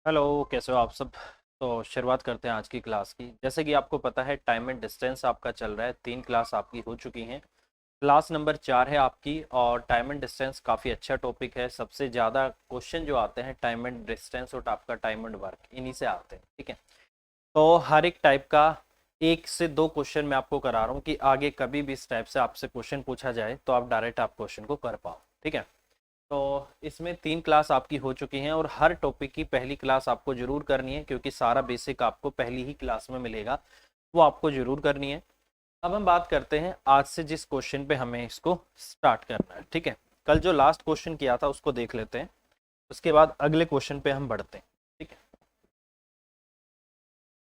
Hello, कैसे हो आप सब। तो शुरुआत करते हैं आज की क्लास की। जैसे कि आपको पता है, टाइम एंड डिस्टेंस आपका चल रहा है। 3 क्लास आपकी हो चुकी हैं। क्लास नंबर 4 है आपकी। और टाइम एंड डिस्टेंस काफ़ी अच्छा टॉपिक है। सबसे ज़्यादा क्वेश्चन जो आते हैं टाइम एंड डिस्टेंस और आपका टाइम एंड वर्क, इन्हीं से आते हैं। ठीक है, तो हर एक टाइप का 1 से 2 क्वेश्चन मैं आपको करा रहा हूँ कि आगे कभी भी इस टाइप से आपसे क्वेश्चन पूछा जाए तो आप डायरेक्ट आप क्वेश्चन को कर पाओ। ठीक है, तो इसमें 3 क्लास आपकी हो चुकी हैं और हर टॉपिक की पहली क्लास आपको जरूर करनी है, क्योंकि सारा बेसिक आपको पहली ही क्लास में मिलेगा। वो आपको जरूर करनी है। अब हम बात करते हैं आज से जिस क्वेश्चन पे हमें इसको स्टार्ट करना है। ठीक है, कल जो लास्ट क्वेश्चन किया था उसको देख लेते हैं, उसके बाद अगले क्वेश्चन पे हम बढ़ते हैं। ठीक है,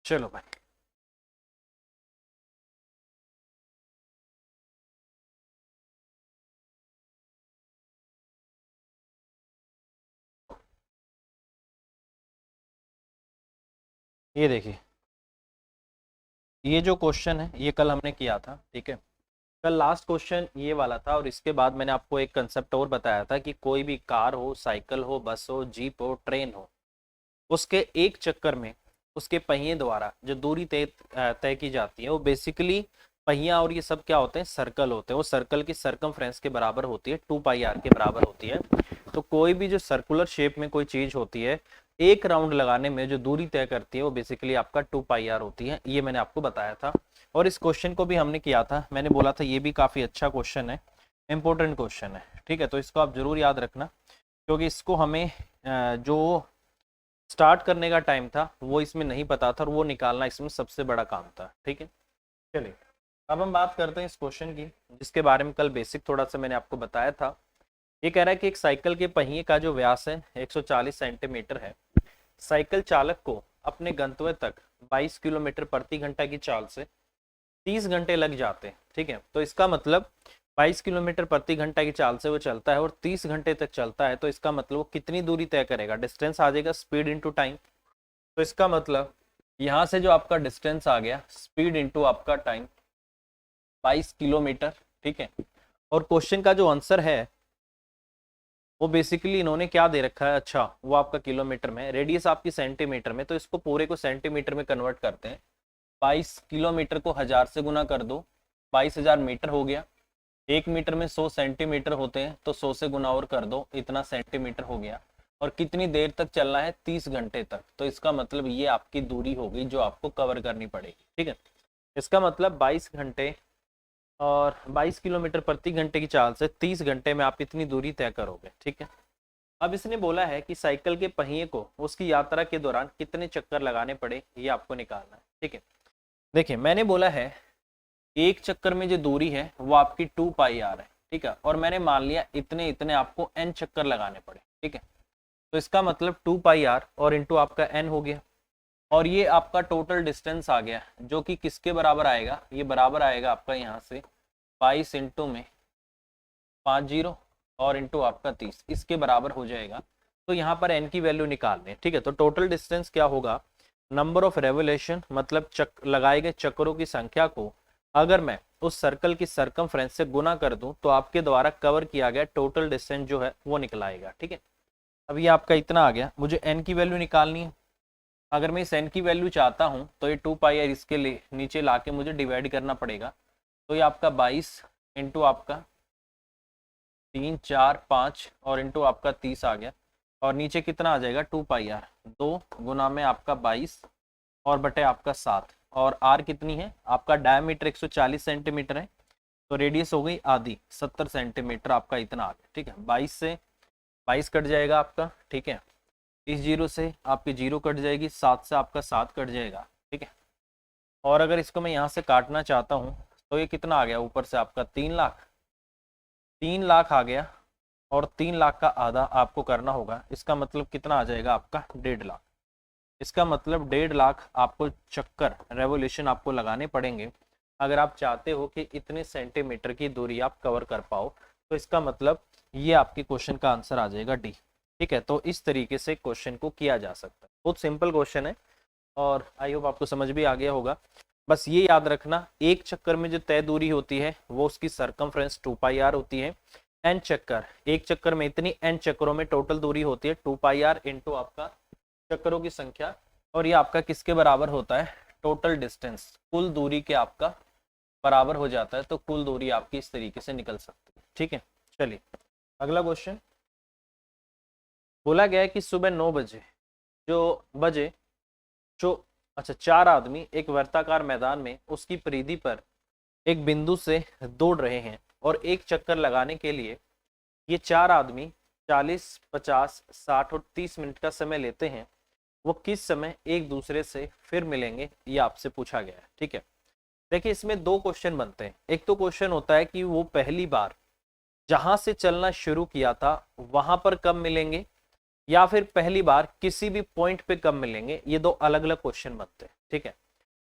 चलो भाई। ये देखिए, ये जो क्वेश्चन है ये कल हमने किया था। ठीक है, कल लास्ट क्वेश्चन ये वाला था और इसके बाद मैंने आपको एक कंसेप्ट और बताया था कि कोई भी कार हो, साइकिल हो, बस हो, जीप हो, ट्रेन हो, उसके एक चक्कर में उसके पहिए द्वारा जो दूरी तय तय की जाती है वो बेसिकली पहिया और ये सब क्या होते हैं, सर्कल होते हैं। वो सर्कल की सरकमफ्रेंस के बराबर होती है, 2 पाई आर के बराबर होती है। तो कोई भी जो सर्कुलर शेप में कोई चीज होती है, एक राउंड लगाने में जो दूरी तय करती है वो बेसिकली आपका 2 पाई आर होती है। ये मैंने आपको बताया था और इस क्वेश्चन को भी हमने किया था। मैंने बोला था ये भी काफी अच्छा क्वेश्चन है, इंपॉर्टेंट क्वेश्चन है। ठीक है, तो इसको आप जरूर याद रखना, क्योंकि इसको हमें जो स्टार्ट करने का टाइम था वो इसमें नहीं पता था और वो निकालना इसमें सबसे बड़ा काम था। ठीक है, चलिए अब हम बात करते हैं इस क्वेश्चन की, जिसके बारे में कल बेसिक थोड़ा सा मैंने आपको बताया था। ये कह रहा है कि एक साइकिल के पहिए का जो व्यास है 140 सेंटीमीटर है। साइकिल चालक को अपने गंतव्य तक 22 किलोमीटर प्रति घंटा की चाल से 30 घंटे लग जाते हैं। ठीक है, तो इसका मतलब 22 किलोमीटर प्रति घंटा की चाल से वो चलता है और 30 घंटे तक चलता है। तो इसका मतलब वो कितनी दूरी तय करेगा, डिस्टेंस आ जाएगा स्पीड इंटू टाइम। तो इसका मतलब यहाँ से जो आपका डिस्टेंस आ गया, स्पीड इंटू आपका टाइम, 22 किलोमीटर। ठीक है, और क्वेश्चन का जो आंसर है वो बेसिकली इन्होंने क्या दे रखा है, अच्छा वो आपका किलोमीटर में है, रेडियस आपकी सेंटीमीटर में, तो इसको पूरे को सेंटीमीटर में कन्वर्ट करते हैं। 22 किलोमीटर को 1000 से गुना कर दो, 22,000 मीटर हो गया। 1 मीटर में 100 सेंटीमीटर होते हैं, तो 100 से गुना और कर दो, इतना सेंटीमीटर हो गया। और कितनी देर तक चलना है, 30 घंटे तक। तो इसका मतलब ये आपकी दूरी हो गई जो आपको कवर करनी पड़ेगी। ठीक है, इसका मतलब 22 घंटे और 22 किलोमीटर प्रति घंटे की चाल से 30 घंटे में आप इतनी दूरी तय करोगे। ठीक है, अब इसने बोला है कि साइकिल के पहिए को उसकी यात्रा के दौरान कितने चक्कर लगाने पड़े, ये आपको निकालना है। ठीक है, देखिए मैंने बोला है एक चक्कर में जो दूरी है वो आपकी 2 पाई आर है। ठीक है, और मैंने मान लिया इतने इतने आपको एन चक्कर लगाने पड़े। ठीक है, तो इसका मतलब 2 पाई आर और इंटू आपका एन हो गया, और ये आपका टोटल डिस्टेंस आ गया, जो कि किसके बराबर आएगा, ये बराबर आएगा आपका यहाँ से 22 इंटू में 50 और इंटू आपका 30, इसके बराबर हो जाएगा। तो यहाँ पर एन की वैल्यू निकालनी है। ठीक है, तो टोटल डिस्टेंस क्या होगा, नंबर ऑफ रेवोल्यूशन मतलब लगाए गए चक्करों की संख्या को अगर मैं उस सर्कल की सरकमफ्रेंस से गुना कर दूं तो आपके द्वारा कवर किया गया टोटल डिस्टेंस जो है वो निकल आएगा। ठीक है, अब ये आपका इतना आ गया, मुझे एन की वैल्यू निकालनी है। अगर मैं इस एन की वैल्यू चाहता हूं तो ये 2 पाई आर इसके लिए नीचे लाके मुझे डिवाइड करना पड़ेगा। तो ये आपका 22 इंटू आपका 3 4 5 और इंटू आपका 30 आ गया, और नीचे कितना आ जाएगा 2 पाई आर, 2 गुना में आपका 22 और बटे आपका 7, और आर कितनी है आपका, डायमीटर 140 सेंटीमीटर है, तो रेडियस हो गई आधी, 70 सेंटीमीटर आपका इतना आ गया। ठीक है, 22 से 22 कट जाएगा आपका। ठीक है, इस जीरो से आपकी जीरो कट जाएगी, 7 से आपका 7 कट जाएगा। ठीक है, और अगर इसको मैं यहाँ से काटना चाहता हूँ तो ये कितना आ गया, ऊपर से आपका 3 लाख, 3 लाख आ गया, और 3 लाख का आधा आपको करना होगा। इसका मतलब कितना आ जाएगा आपका, 1.5 लाख। इसका मतलब 1.5 लाख आपको चक्कर रेवोल्यूशन आपको लगाने पड़ेंगे अगर आप चाहते हो कि इतने सेंटीमीटर की दूरी आप कवर कर पाओ। तो इसका मतलब ये आपके क्वेश्चन का आंसर आ जाएगा डी। ठीक है, तो इस तरीके से क्वेश्चन को किया जा सकता है। बहुत सिंपल क्वेश्चन है और आई होप आपको समझ भी आ गया होगा। बस ये याद रखना, एक चक्कर में जो तय दूरी होती है वो उसकी सरकमफ्रेंस 2 पाई आर होती है। एन चक्कर, एक चक्कर में इतनी एन चक्करों में टोटल दूरी होती है 2 पाई आर इंटू आपका चक्करों की संख्या, और ये आपका किसके बराबर होता है, टोटल डिस्टेंस, कुल दूरी के आपका बराबर हो जाता है। तो कुल दूरी आपकी इस तरीके से निकल सकती है। ठीक है, चलिए अगला क्वेश्चन। बोला गया है कि सुबह 9 बजे जो अच्छा 4 आदमी एक वर्ताकार मैदान में उसकी परिधि पर एक बिंदु से दौड़ रहे हैं और एक चक्कर लगाने के लिए ये 4 आदमी 40, 50, 60 और 30 मिनट का समय लेते हैं, वो किस समय एक दूसरे से फिर मिलेंगे, ये आपसे पूछा गया है। ठीक है, देखिए इसमें दो क्वेश्चन बनते हैं। एक तो क्वेश्चन होता है कि वो पहली बार जहां से चलना शुरू किया था वहां पर कब मिलेंगे, या फिर पहली बार किसी भी पॉइंट पे कब मिलेंगे। ये दो अलग अलग क्वेश्चन बनते हैं। ठीक है,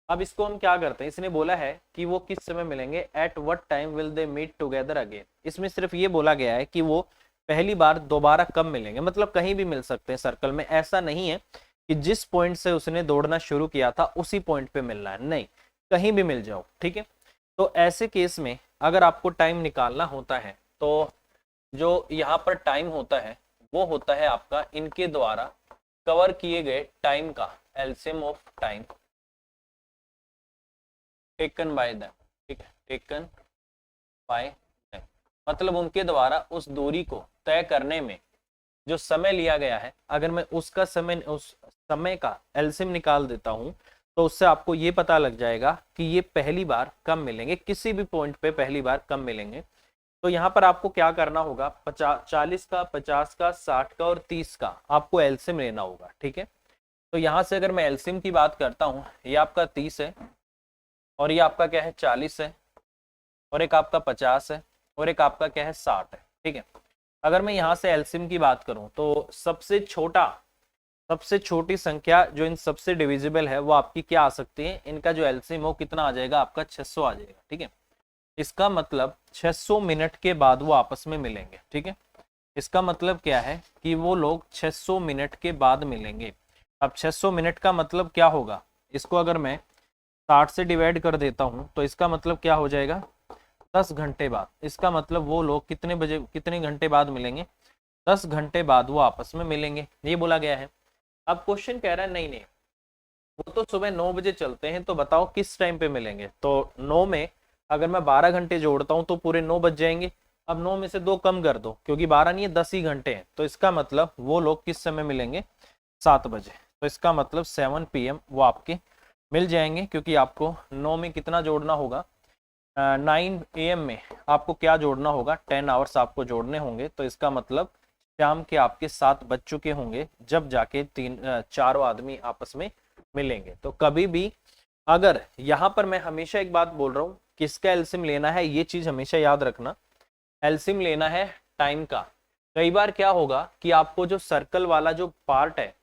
अब इसको हम क्या करते हैं, इसने बोला है कि वो किस समय मिलेंगे, at what time will they meet together again. इसमें सिर्फ ये बोला गया है कि वो पहली बार दोबारा कब मिलेंगे, मतलब कहीं भी मिल सकते हैं सर्कल में। ऐसा नहीं है कि जिस पॉइंट से उसने दौड़ना शुरू किया था उसी पॉइंट पे मिलना है, नहीं, कहीं भी मिल जाओ। ठीक है, तो ऐसे केस में अगर आपको टाइम निकालना होता है तो जो यहाँ पर टाइम होता है वो होता है आपका इनके द्वारा कवर किए गए टाइम का LCM of time taken by them. ठीक है, टेकन बाय देम मतलब उनके द्वारा उस दूरी को तय करने में जो समय लिया गया है, अगर मैं उस समय का एलसीएम निकाल देता हूं तो उससे आपको ये पता लग जाएगा कि ये पहली बार कब मिलेंगे, किसी भी पॉइंट पे पहली बार कब मिलेंगे। तो यहाँ पर आपको क्या करना होगा, 40 का, 50 का, 60 का और 30 का आपको एलसीएम लेना होगा। ठीक है, तो यहाँ से अगर मैं एलसीएम की बात करता हूँ, ये आपका 30 है और ये आपका क्या है 40 है और एक आपका 50 है और एक आपका क्या है 60 है। ठीक है, अगर मैं यहाँ से एलसीएम की बात करूँ तो सबसे छोटी संख्या जो इन सबसे डिविजिबल है वो आपकी क्या आ सकती है, इनका जो एलसीएम हो कितना आ जाएगा आपका 600 आ जाएगा। ठीक है, इसका मतलब 600 मिनट के बाद वो आपस में मिलेंगे। ठीक है, इसका मतलब क्या है कि वो लोग 600 मिनट के बाद मिलेंगे। अब 600 मिनट का मतलब क्या होगा, इसको अगर मैं 60 से डिवाइड कर देता हूं तो इसका मतलब क्या हो जाएगा, 10 घंटे बाद। इसका मतलब वो लोग कितने घंटे बाद मिलेंगे, 10 घंटे बाद वो आपस में मिलेंगे, ये बोला गया है। अब क्वेश्चन कह रहा है नहीं वो तो सुबह 9 बजे चलते हैं, तो बताओ किस टाइम पे मिलेंगे। तो 9 में अगर मैं 12 घंटे जोड़ता हूं तो पूरे 9 बज जाएंगे। अब 9 में से 2 कम कर दो क्योंकि 12 नहीं है 10 ही घंटे हैं, तो इसका मतलब वो लोग किस समय मिलेंगे, 7 बजे। तो इसका मतलब 7 PM वो आपके मिल जाएंगे, क्योंकि आपको 9 में कितना जोड़ना होगा, 9 AM में आपको क्या जोड़ना होगा, 10 आवर्स आपको जोड़ने होंगे। तो इसका मतलब शाम के आपके 7 बज चुके होंगे जब जाके चारों आदमी आपस में मिलेंगे। तो कभी भी अगर यहाँ पर मैं हमेशा एक बात बोल रहा हूँ, किसका एलसीएम लेना है ये चीज हमेशा याद रखना, एलसीएम लेना है टाइम का। कई बार क्या होगा कि आपको जो सर्कल वाला जो पार्ट है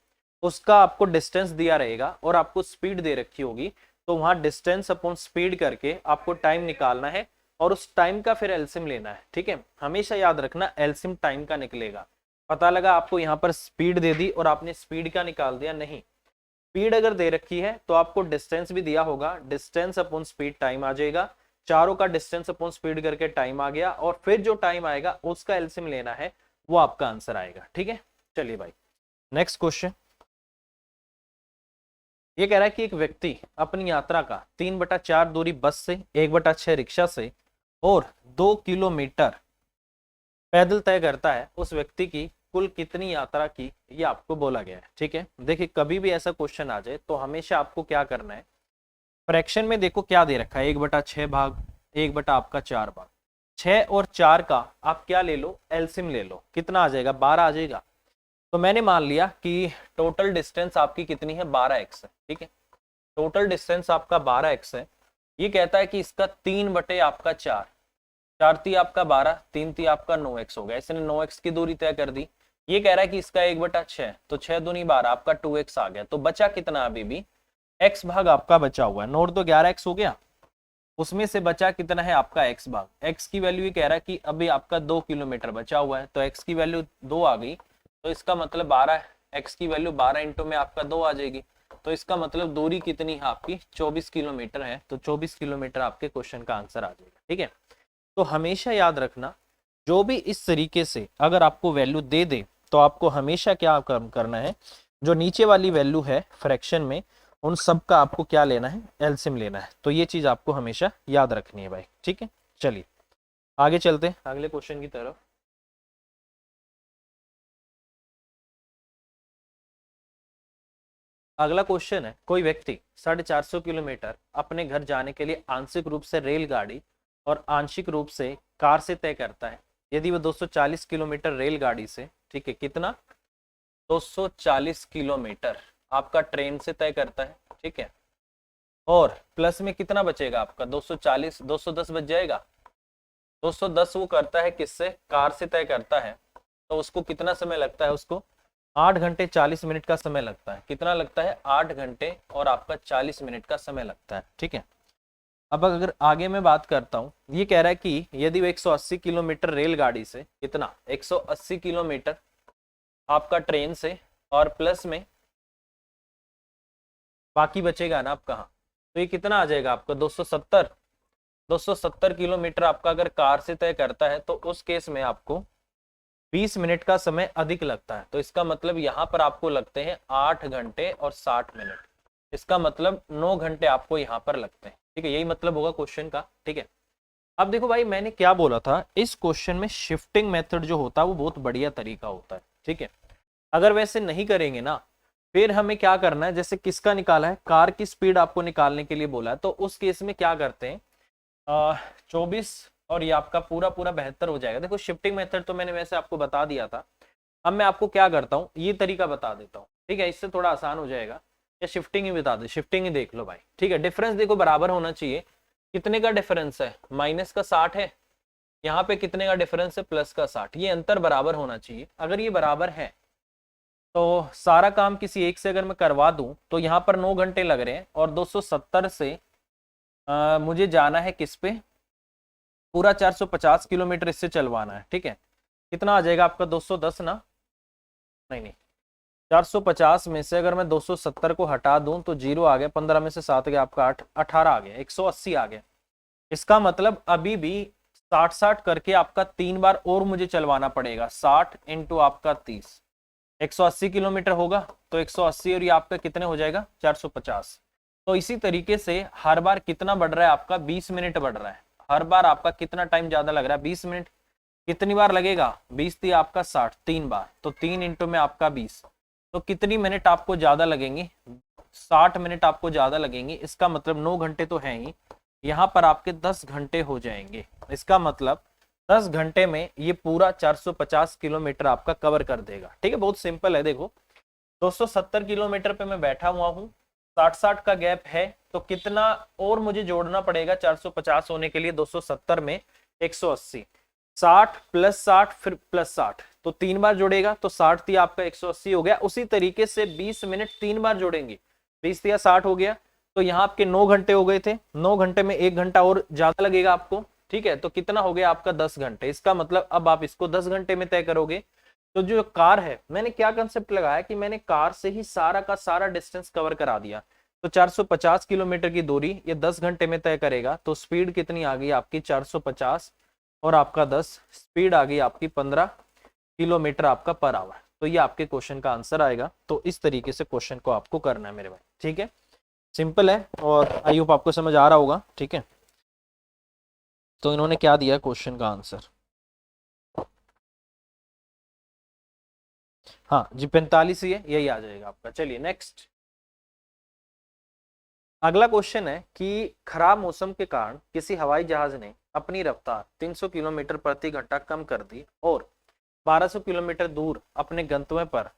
उसका आपको डिस्टेंस दिया रहेगा और आपको स्पीड दे रखी होगी, तो वहां डिस्टेंस अपॉन स्पीड करके आपको टाइम निकालना है और उस टाइम का फिर एलसीएम लेना है। ठीक है, हमेशा याद रखना एलसीएम टाइम का निकलेगा। पता लगा आपको यहाँ पर स्पीड दे दी और आपने स्पीड का निकाल दिया, नहीं, स्पीड अगर दे रखी है तो आपको डिस्टेंस भी दिया होगा, डिस्टेंस अपॉन स्पीड टाइम आ जाएगा, चारों का डिस्टेंस अपॉन स्पीड करके टाइम आ गया और फिर जो टाइम आएगा उसका एलसीएम लेना है, वो आपका आंसर आएगा। ठीक है, चलिए भाई नेक्स्ट क्वेश्चन। ये कह रहा है कि एक व्यक्ति अपनी यात्रा का 3/4 दूरी बस से, 1/6 रिक्शा से और 2 किलोमीटर पैदल तय करता है, उस व्यक्ति की कुल कितनी यात्रा की, ये आपको बोला गया है। ठीक है, देखिए कभी भी ऐसा क्वेश्चन आ जाए तो हमेशा आपको क्या करना है, फ्रैक्शन में देखो क्या दे रखा है, 1/6 भाग 1/4 भाग, 6 और 4 का आप क्या ले लो, एलसीएम ले लो, कितना आ जाएगा, 12 आ जाएगा। तो मैंने मान लिया कि टोटल डिस्टेंस आपकी कितनी है, 12x है। ठीक है, टोटल डिस्टेंस आपका 12x है। ये कहता है कि इसका 3/4, 4 ती आपका 12, 3 ती आपका 9x हो गया, इसने 9x की दूरी तय कर दी। ये कह रहा है कि इसका 1/6, तो 6 दूनी 12, आपका 2x आ गया। तो बचा कितना, अभी भी x भाग आपका बचा हुआ है, नोट तो 11x हो गया, उसमें से बचा कितना है आपका x भाग, x की वैल्यू ये कह रहा है कि अभी आपका 2 किलोमीटर बचा हुआ है, तो x की वैल्यू 2 आ गई, तो इसका मतलब 12, x की वैल्यू 12 इंटू में आपका 2 आ जाएगी, तो इसका मतलब दूरी कितनी है आपकी, 24 किलोमीटर है। तो 24 किलोमीटर आपके क्वेश्चन का आंसर आ जाएगा। ठीक है, तो हमेशा याद रखना, जो भी इस तरीके से अगर आपको वैल्यू दे दे तो आपको हमेशा क्या करना है, जो नीचे वाली वैल्यू है फ्रैक्शन में, उन सब का आपको क्या लेना है, एलसीएम लेना है। तो ये चीज आपको हमेशा याद रखनी है भाई, ठीक है। चलिए आगे चलते हैं अगले क्वेश्चन की तरफ। अगला क्वेश्चन है, कोई व्यक्ति 450 किलोमीटर अपने घर जाने के लिए आंशिक रूप से रेलगाड़ी और आंशिक रूप से कार से तय करता है। यदि वह 240 किलोमीटर रेलगाड़ी से, ठीक है, कितना, 240 किलोमीटर आपका ट्रेन से तय करता है, ठीक है, और प्लस में कितना बचेगा आपका, 240, 210 बच जाएगा। 210 वो करता है किससे, कार से तय करता है, तो उसको कितना समय लगता है, उसको 8 घंटे 40 मिनट का समय लगता है। कितना लगता है, 8 घंटे और आपका 40 मिनट का समय लगता है, ठीक है। अब अगर आगे मैं बात करता हूँ, ये कह रहा है कि यदि वो 180 किलोमीटर रेलगाड़ी से, कितना, 180 किलोमीटर आपका ट्रेन से, और प्लस में बाकी बचेगा ना आपका, तो ये कितना आ जाएगा आपका, 270। 270 किलोमीटर आपका अगर कार से तय करता है तो उस केस में आपको 20 मिनट का समय अधिक लगता है। तो इसका मतलब यहाँ पर आपको लगते हैं 8 घंटे और 60 मिनट। इसका मतलब 9 घंटे आपको यहाँ पर लगते हैं, ठीक है। यही मतलब होगा क्वेश्चन का, ठीक है। अब देखो भाई, मैंने क्या बोला था, इस क्वेश्चन में शिफ्टिंग मेथड जो होता है वो बहुत बढ़िया तरीका होता है, ठीक है। अगर वैसे नहीं करेंगे ना, फिर हमें क्या करना है, जैसे किसका निकाला है, कार की स्पीड आपको निकालने के लिए बोला है, तो उस केस में क्या करते हैं, 24 और ये आपका पूरा पूरा 72 हो जाएगा। देखो शिफ्टिंग मेथड तो मैंने वैसे आपको बता दिया था, अब मैं आपको क्या करता हूँ, ये तरीका बता देता हूँ, ठीक है, इससे थोड़ा आसान हो जाएगा। या शिफ्टिंग ही बता दे, शिफ्टिंग ही देख लो भाई, ठीक है। डिफरेंस देखो बराबर होना चाहिए। कितने का डिफरेंस है, माइनस का 60 है, यहाँ पे कितने का डिफरेंस है, प्लस का 60। ये अंतर बराबर होना चाहिए। अगर ये बराबर है तो सारा काम किसी एक से अगर मैं करवा दूं तो यहाँ पर 9 घंटे लग रहे हैं, और 270 से मुझे जाना है किस पे, पूरा 450 किलोमीटर इससे चलवाना है, ठीक है। कितना आ जाएगा आपका, 210 ना, नहीं नहीं, 450 में से अगर मैं 270 को हटा दूं तो 0 आ गया, 15 में से 7 गया आपका 8, 18 आ गया, 180 आ गया। इसका मतलब अभी भी 60-60 करके आपका 3 बार और मुझे चलवाना पड़ेगा। 60 इंटू आपका 30, 180 किलोमीटर होगा, तो 180 और ये आपका कितने हो जाएगा, 450। तो इसी तरीके से हर बार कितना बढ़ रहा है आपका, 20 मिनट बढ़ रहा है। हर बार आपका कितना टाइम ज्यादा लग रहा है, 20 मिनट। कितनी बार लगेगा, 20 थी आपका 60, 3 बार, तो 3 इंटू में आपका 20, तो कितनी मिनट आपको ज्यादा लगेंगी, 60 मिनट आपको ज्यादा लगेंगी। इसका मतलब 9 घंटे तो है ही, यहाँ पर आपके 10 घंटे हो जाएंगे। इसका मतलब 10 घंटे में ये पूरा 450 किलोमीटर आपका कवर कर देगा, ठीक है। बहुत सिंपल है। देखो 270 किलोमीटर पे मैं बैठा हुआ हूँ, 60-60 का गैप है, तो कितना और मुझे जोड़ना पड़ेगा 450 होने के लिए, 270 में 180, 60 प्लस 60 फिर प्लस 60, तो 3 बार जोड़ेगा, तो 60 थी आपका 180 हो गया। उसी तरीके से 20 मिनट 3 बार जोड़ेंगे, 20 या 60 हो गया, तो यहाँ आपके 9 घंटे हो गए थे। 9 घंटे में 1 घंटा और ज्यादा लगेगा आपको, ठीक है। तो कितना हो गया आपका, 10 घंटे। इसका मतलब अब आप इसको 10 घंटे में तय करोगे। तो जो कार है, मैंने क्या कंसेप्ट लगाया कि मैंने कार से ही सारा का सारा डिस्टेंस कवर करा दिया। तो 450 किलोमीटर की दूरी ये 10 घंटे में तय करेगा, तो स्पीड कितनी आ गई आपकी, 450 और आपका 10, स्पीड आ गई आपकी 15 किलोमीटर आपका पर आवर। तो ये आपके क्वेश्चन का आंसर आएगा। तो इस तरीके से क्वेश्चन को आपको करना है मेरे भाई, ठीक है। सिंपल है और आई होप आपको समझ आ रहा होगा, ठीक है। तो इन्होंने क्या दिया क्वेश्चन का आंसर, हाँ जी 45 ही है, यही आ जाएगा आपका। चलिए नेक्स्ट, अगला क्वेश्चन है कि खराब मौसम के कारण किसी हवाई जहाज ने अपनी रफ्तार 300 किलोमीटर प्रति घंटा कम कर दी और 1200 किलोमीटर दूर अपने गंतव्य पर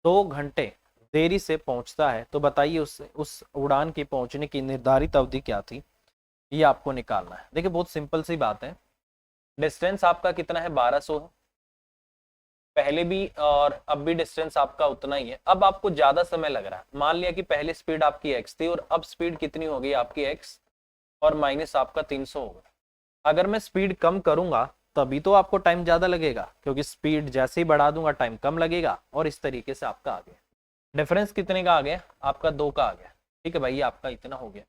2 घंटे देरी से पहुंचता है। तो बताइए उस उड़ान की पहुंचने की निर्धारित अवधि क्या थी, ये आपको निकालना है। देखिए बहुत सिंपल सी बात है, डिस्टेंस आपका कितना है, 1200 है पहले भी, और अब भी डिस्टेंस आपका उतना ही है। अब आपको ज्यादा समय लग रहा है, मान लिया कि पहले स्पीड आपकी x थी और अब स्पीड कितनी हो गई आपकी x, और माइनस आपका 300 होगा। अगर मैं स्पीड कम करूंगा तभी तो आपको टाइम ज्यादा लगेगा, क्योंकि स्पीड जैसे ही बढ़ा दूंगा टाइम कम लगेगा, और इस तरीके से आपका आ गया। डिफरेंस कितने का आ गया आपका, 2 का आ गया, ठीक है भाई, आपका इतना हो गया।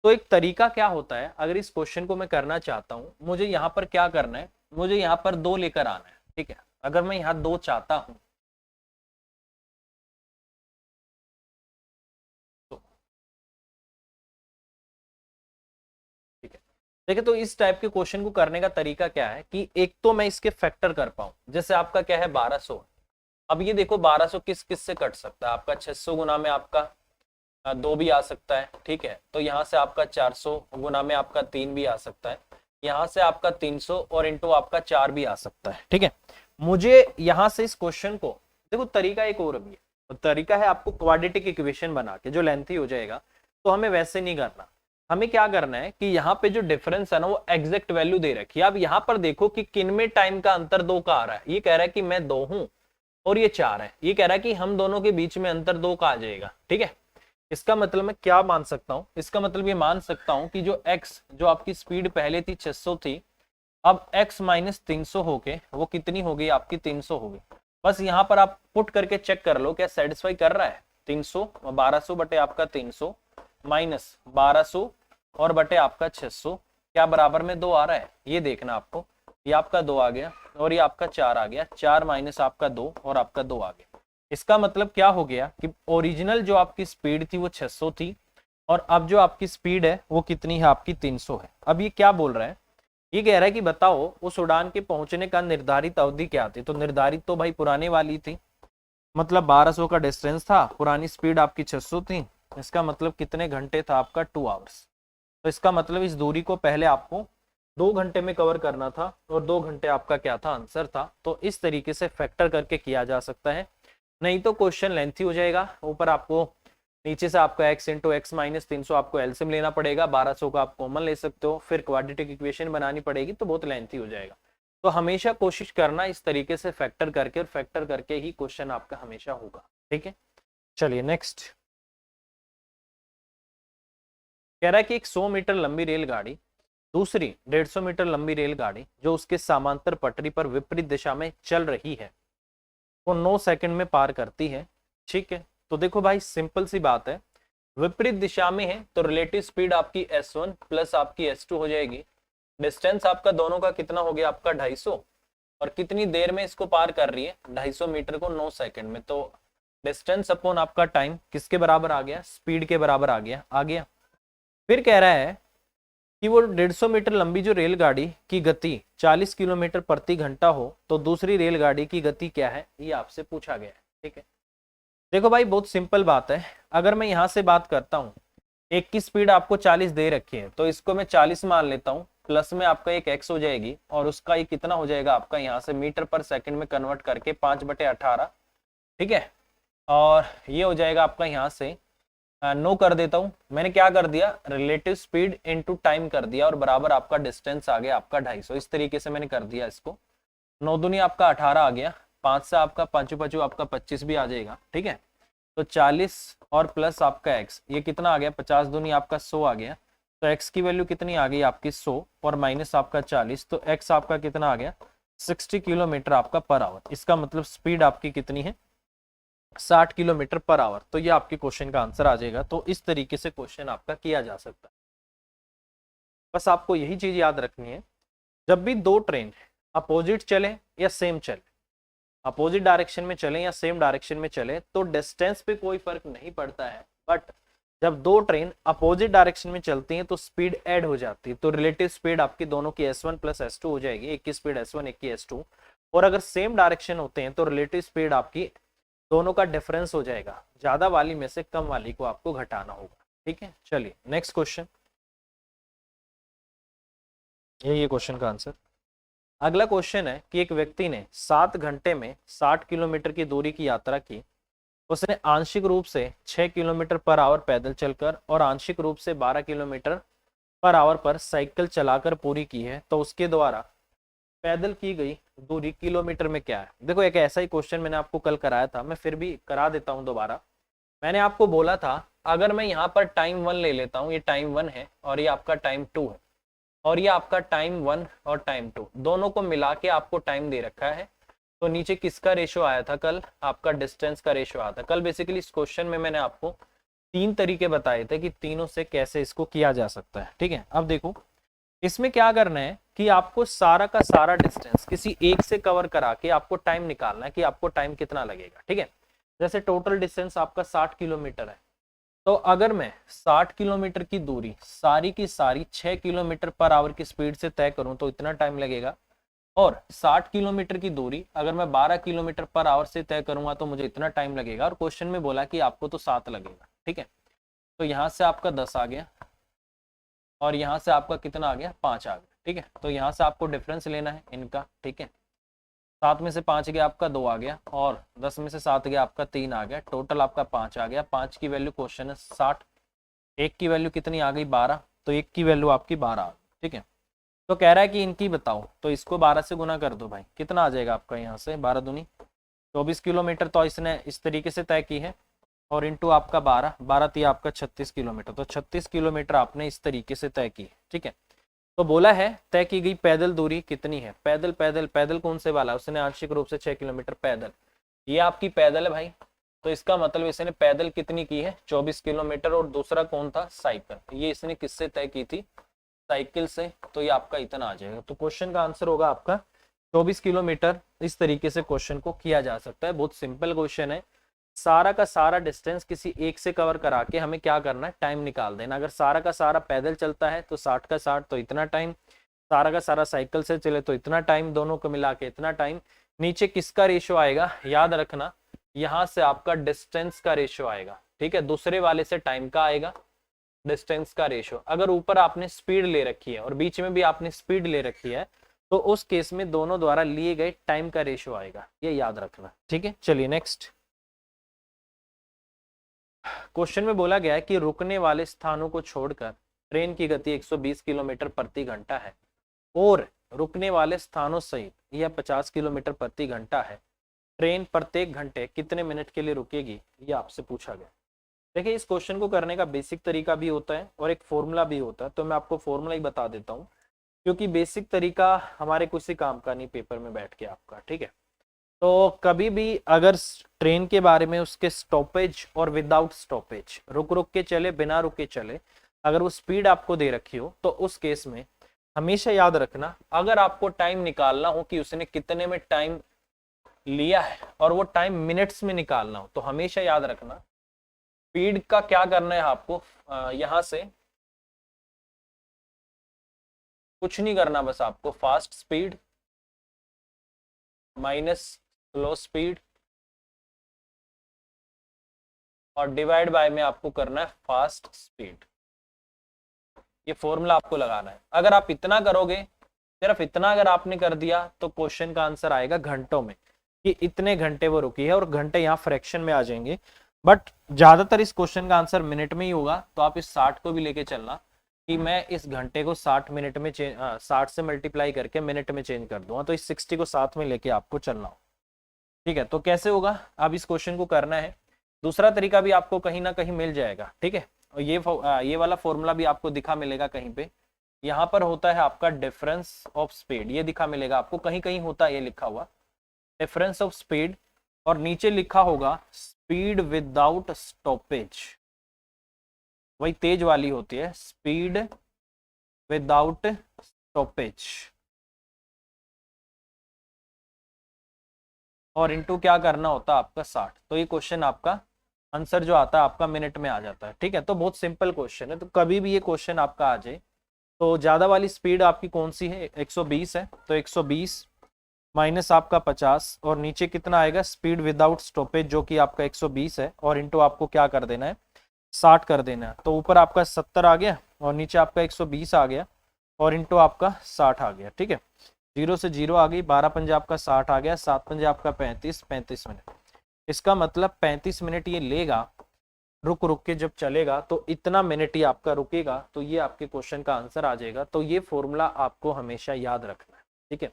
तो एक तरीका क्या होता है, अगर इस क्वेश्चन को मैं करना चाहता हूं, मुझे यहाँ पर क्या करना है, मुझे यहाँ पर 2 लेकर आना है, ठीक है। अगर मैं यहाँ 2 चाहता हूं देखिए, तो इस टाइप के क्वेश्चन को करने का तरीका क्या है कि एक तो मैं इसके फैक्टर कर पाऊं, जैसे आपका क्या है 1200। अब ये देखो 1200 किस किस से कट सकता है, आपका 600 गुना में आपका 2 भी आ सकता है, ठीक है। तो यहाँ से आपका 400 गुना में आपका 3 भी आ सकता है, यहाँ से आपका 300 और इंटू आपका 4 भी आ सकता है, ठीक है। मुझे यहाँ से इस क्वेश्चन को देखो, तरीका एक और भी है, तो तरीका है आपको क्वाड्रेटिक इक्वेशन बना के जो लेंथी हो जाएगा, तो हमें वैसे नहीं करना। हमें क्या करना है कि यहाँ पे जो डिफरेंस है ना वो एग्जैक्ट वैल्यू दे रखी है। अब यहाँ पर देखो कि किन में टाइम का अंतर 2 का आ रहा है। ये कह रहा है कि मैं 2 हूं और ये 4 है, ये कह रहा है कि हम दोनों के बीच में अंतर 2 का आ जाएगा, ठीक है। इसका मतलब मैं क्या मान सकता हूं, इसका मतलब ये मान सकता हूं कि जो x, जो आपकी स्पीड पहले थी 600 थी, अब x माइनस 300 होके वो कितनी हो गई आपकी 300 हो गई। बस यहाँ पर आप पुट करके चेक कर लो क्या सेटिस्फाई कर रहा है। 300 1200 बटे आपका 300 माइनस 1200 और बटे आपका 600 क्या बराबर में 2 आ रहा है, ये देखना आपको। ये आपका 2 आ गया और ये आपका 4 आ गया, 4 माइनस आपका 2 और आपका 2 आ गया। इसका मतलब क्या हो गया कि ओरिजिनल जो आपकी स्पीड थी वो 600 थी और अब जो आपकी स्पीड है वो कितनी है आपकी 300 है। अब ये क्या बोल रहा है, ये कह रहा है कि बताओ उस उड़ान के पहुंचने का निर्धारित अवधि क्या थी। तो निर्धारित तो भाई पुराने वाली थी, मतलब 1200 का डिस्टेंस था, पुरानी स्पीड आपकी 600 थी, इसका मतलब कितने घंटे था आपका 2 आवर्स। तो इसका मतलब इस दूरी को पहले आपको 2 घंटे में कवर करना था और 2 घंटे आपका क्या था आंसर था। तो इस तरीके से फैक्टर करके किया जा सकता है, नहीं तो क्वेश्चन लेंथी हो जाएगा। ऊपर आपको नीचे से आपका x इंटू एक्स माइनस 300 आपको एलसीएम लेना पड़ेगा, 1200 का आप कॉमन ले सकते हो, फिर क्वाड्रेटिक इक्वेशन बनानी पड़ेगी, तो बहुत लेंथी हो जाएगा। तो हमेशा कोशिश करना इस तरीके से फैक्टर करके, और फैक्टर करके ही क्वेश्चन आपका हमेशा होगा, ठीक है। चलिए नेक्स्ट कह रहा है कि एक 100 मीटर लंबी रेलगाड़ी दूसरी 150 मीटर लंबी रेलगाड़ी जो उसके समांतर पटरी पर विपरीत दिशा में चल रही है वो 9 सेकंड में पार करती है, ठीक है। तो देखो भाई सिंपल सी बात है, विपरीत दिशा में है तो रिलेटिव स्पीड आपकी s1 प्लस आपकी s2 हो जाएगी। डिस्टेंस आपका दोनों का कितना हो गया आपका 250, और कितनी देर में इसको पार कर रही है 250 मीटर को 9 सेकंड में। तो डिस्टेंस अपॉन आपका टाइम किसके बराबर आ गया, स्पीड के बराबर आ गया। फिर कह रहा है कि वो 150 मीटर लंबी जो रेलगाड़ी की गति 40 किलोमीटर प्रति घंटा हो तो दूसरी रेलगाड़ी की गति क्या है, ये आपसे पूछा गया है, ठीक है। देखो भाई बहुत सिंपल बात है, अगर मैं यहाँ से बात करता हूँ, एक की स्पीड आपको 40 दे रखी है तो इसको मैं 40 मान लेता हूँ, प्लस में आपका एक x हो जाएगी और उसका ये कितना हो जाएगा आपका यहाँ से मीटर पर सेकंड में कन्वर्ट करके 5/18, ठीक है। और ये हो जाएगा आपका यहाँ से 9 कर देता हूं, मैंने क्या कर दिया रिलेटिव स्पीड इनटू टाइम कर दिया और बराबर आपका डिस्टेंस आ गया आपका 250। इस तरीके से मैंने कर दिया इसको। 9 दूनी आपका 18 आ गया, 5 से आपका 5 5 आपका 25 भी आ जाएगा, ठीक है। तो 40 और प्लस आपका x, ये कितना आ गया 50 दूनी आपका 100 आ गया। तो x की वैल्यू कितनी आ गई आपकी 100 और माइनस आपका 40, तो x आपका कितना आ गया 60 किलोमीटर आपका पर आवर। इसका मतलब स्पीड आपकी कितनी है 60 किलोमीटर पर आवर। तो ये आपके क्वेश्चन का आंसर आ जाएगा। तो इस तरीके से क्वेश्चन आपका किया जा सकता है। बस आपको यही चीज याद रखनी है, जब भी दो ट्रेन अपोजिट चले या सेम चले, अपोजिट डायरेक्शन में चले या सेम डायरेक्शन में चले तो डिस्टेंस पे कोई फर्क नहीं पड़ता है, बट जब दो ट्रेन अपोजिट डायरेक्शन में चलती हैं तो स्पीड ऐड हो जाती है। तो रिलेटिव स्पीड आपकी दोनों की s1 प्लस s2 हो जाएगी, एक की स्पीड s1 एक की s2। और अगर सेम डायरेक्शन होते हैं तो रिलेटिव स्पीड आपकी दोनों का डिफरेंस हो जाएगा, ज्यादा वाली में से कम वाली को आपको घटाना होगा, ठीक है। चलिए नेक्स्ट क्वेश्चन, ये क्वेश्चन का आंसर। अगला क्वेश्चन है कि एक व्यक्ति ने 7 घंटे में 60 किलोमीटर की दूरी की यात्रा की। उसने आंशिक रूप से 6 किलोमीटर पर आवर पैदल चलकर और आंशिक रूप से 12 किलोमीटर पर आवर पर साइकिल चलाकर पूरी की है। तो उसके द्वारा पैदल की गई दूरी किलोमीटर में क्या है। देखो एक ऐसा ही क्वेश्चन मैंने आपको कल कराया था, मैं फिर भी करा देता हूं दोबारा। मैंने आपको बोला था अगर मैं यहाँ पर टाइम 1 ले लेता हूँ, ये टाइम 1 है और ये आपका टाइम 2 है, और ये आपका टाइम 1 और टाइम 2 दोनों को मिला के आपको टाइम दे रखा है। तो नीचे किसका रेशो आया था कल, आपका डिस्टेंस का रेशो आया था कल। बेसिकली इस क्वेश्चन में मैंने आपको 3 तरीके बताए थे कि तीनों से कैसे इसको किया जा सकता है, ठीक है। अब देखो इसमें क्या करना है कि आपको सारा का सारा डिस्टेंस किसी एक से कवर करा के आपको टाइम निकालना है कि आपको टाइम कितना लगेगा, ठीक है। जैसे टोटल डिस्टेंस आपका 60 किलोमीटर है, तो अगर मैं 60 किलोमीटर की दूरी सारी की सारी 6 किलोमीटर पर आवर की स्पीड से तय करूं तो इतना टाइम लगेगा, और 60 किलोमीटर की दूरी अगर मैं 12 किलोमीटर पर आवर से तय करूंगा तो मुझे इतना टाइम लगेगा, और क्वेश्चन में बोला कि आपको तो 7 लगेगा। ठीक है, तो यहाँ से आपका 10 आ गया और यहाँ से आपका कितना आ गया, 5 आ गया। ठीक है, तो यहाँ से आपको डिफरेंस लेना है इनका। ठीक है, 7 में से 5 गया आपका 2 आ गया, और 10 में से 7 गया आपका 3 आ गया, टोटल आपका 5 आ गया। 5 की वैल्यू क्वेश्चन है 60, 1 की वैल्यू कितनी आ गई 12, तो 1 की वैल्यू आपकी 12 आ गई। ठीक है, तो कह रहा है कि इनकी बताओ, तो इसको 12 से गुना कर दो भाई, कितना आ जाएगा आपका यहाँ से 12 दूनी 24 किलोमीटर तो इसने इस तरीके से तय की है, और इंटू आपका 12, 12 थी आपका 36 किलोमीटर, तो 36 किलोमीटर आपने इस तरीके से तय की। ठीक है, तो बोला है तय की गई पैदल दूरी कितनी है, पैदल पैदल पैदल कौन से वाला, उसने आंशिक रूप से 6 किलोमीटर पैदल, ये आपकी पैदल है भाई, तो इसका मतलब इसने पैदल कितनी की है 24 किलोमीटर, और दूसरा कौन था साइकिल, ये इसने किससे तय की थी, साइकिल से, तो ये आपका इतना आ जाएगा। तो क्वेश्चन का आंसर होगा आपका 24 किलोमीटर। इस तरीके से क्वेश्चन को किया जा सकता है, बहुत सिंपल क्वेश्चन है। सारा का सारा डिस्टेंस किसी एक से कवर करा के हमें क्या करना है, टाइम निकाल देना। अगर सारा का सारा पैदल चलता है तो 60 का 60 तो इतना टाइम, सारा का सारा साइकिल से चले तो इतना टाइम, दोनों को मिला के इतना टाइम। नीचे किसका रेशियो आएगा, याद रखना यहां से आपका डिस्टेंस का रेशियो आएगा। ठीक है, दूसरे वाले से टाइम का आएगा, डिस्टेंस का रेशियो। अगर ऊपर आपने स्पीड ले रखी है और बीच में भी आपने स्पीड ले रखी है तो उस केस में दोनों द्वारा लिए गए टाइम का रेशियो आएगा, ये याद रखना। ठीक है, चलिए नेक्स्ट क्वेश्चन में बोला गया है कि रुकने वाले स्थानों को छोड़कर ट्रेन की गति 120 किलोमीटर प्रति घंटा है, और रुकने वाले स्थानों सहित यह 50 किलोमीटर प्रति घंटा है। ट्रेन प्रत्येक घंटे कितने मिनट के लिए रुकेगी, ये आपसे पूछा गया। देखिए, इस क्वेश्चन को करने का बेसिक तरीका भी होता है और एक फॉर्मूला भी होता है, तो मैं आपको फॉर्मूला ही बता देता हूँ, क्योंकि बेसिक तरीका हमारे किसी काम का नहीं पेपर में बैठ के आपका। ठीक है, तो कभी भी अगर ट्रेन के बारे में उसके स्टॉपेज और विदाउट स्टॉपेज, रुक रुक के चले बिना रुके चले, अगर वो स्पीड आपको दे रखी हो तो उस केस में हमेशा याद रखना, अगर आपको टाइम निकालना हो कि उसने कितने में टाइम लिया है और वो टाइम मिनट्स में निकालना हो, तो हमेशा याद रखना स्पीड का क्या करना है आपको, यहां से कुछ नहीं करना, बस आपको fast speed minus slow speed और डिवाइड बाय में आपको करना है फास्ट स्पीड। ये फॉर्मूला आपको लगाना है। अगर आप इतना करोगे, सिर्फ इतना अगर आपने कर दिया, तो क्वेश्चन का आंसर आएगा घंटों में, कि इतने घंटे वो रुकी है, और घंटे यहाँ फ्रैक्शन में आ जाएंगे। बट ज्यादातर इस क्वेश्चन का आंसर मिनट में ही होगा, तो आप इस 60 को भी लेके चलना कि मैं इस घंटे को 60 मिनट में 60 से मल्टीप्लाई करके मिनट में चेंज कर दूंगा, तो इस 60 को साथ में लेके आपको चलना हो। ठीक है, तो कैसे होगा, अब इस क्वेश्चन को करना है। दूसरा तरीका भी आपको कहीं ना कहीं मिल जाएगा। ठीक है, और ये वाला फॉर्मूला भी आपको दिखा मिलेगा कहीं पे, यहाँ पर होता है आपका डिफरेंस ऑफ स्पीड, ये दिखा मिलेगा आपको, कहीं कहीं होता है ये लिखा हुआ डिफरेंस ऑफ स्पीड, और नीचे लिखा होगा स्पीड विदाउट स्टॉपेज, वही तेज वाली होती है, स्पीड विदाउट स्टॉपेज, और इनटू क्या करना होता है आपका 60। तो ये क्वेश्चन आपका आंसर जो आता है आपका मिनट में आ जाता है। ठीक है, तो बहुत सिंपल क्वेश्चन है, तो कभी भी ये क्वेश्चन आपका आ जाए, तो ज्यादा वाली स्पीड आपकी कौन सी है, 120 है, तो 120 माइनस आपका 50, और नीचे कितना आएगा स्पीड विदाउट स्टॉपेज जो कि आपका 120 है, और इनटू आपको क्या कर देना है 60 कर देना है। तो ऊपर आपका 70 आ गया और नीचे आपका 120 आ गया, और इनटू आपका 60 आ गया। ठीक है, 0 से 0 आ गई, 12 पंजे आपका 60 आ गया, 7 पंजे आपका 35, 35 मिनट। इसका मतलब 35 मिनट ये लेगा, रुक रुक के जब चलेगा तो इतना मिनट ही आपका रुकेगा, तो ये आपके क्वेश्चन का आंसर आ जाएगा। तो ये फॉर्मूला आपको हमेशा याद रखना है। ठीक है,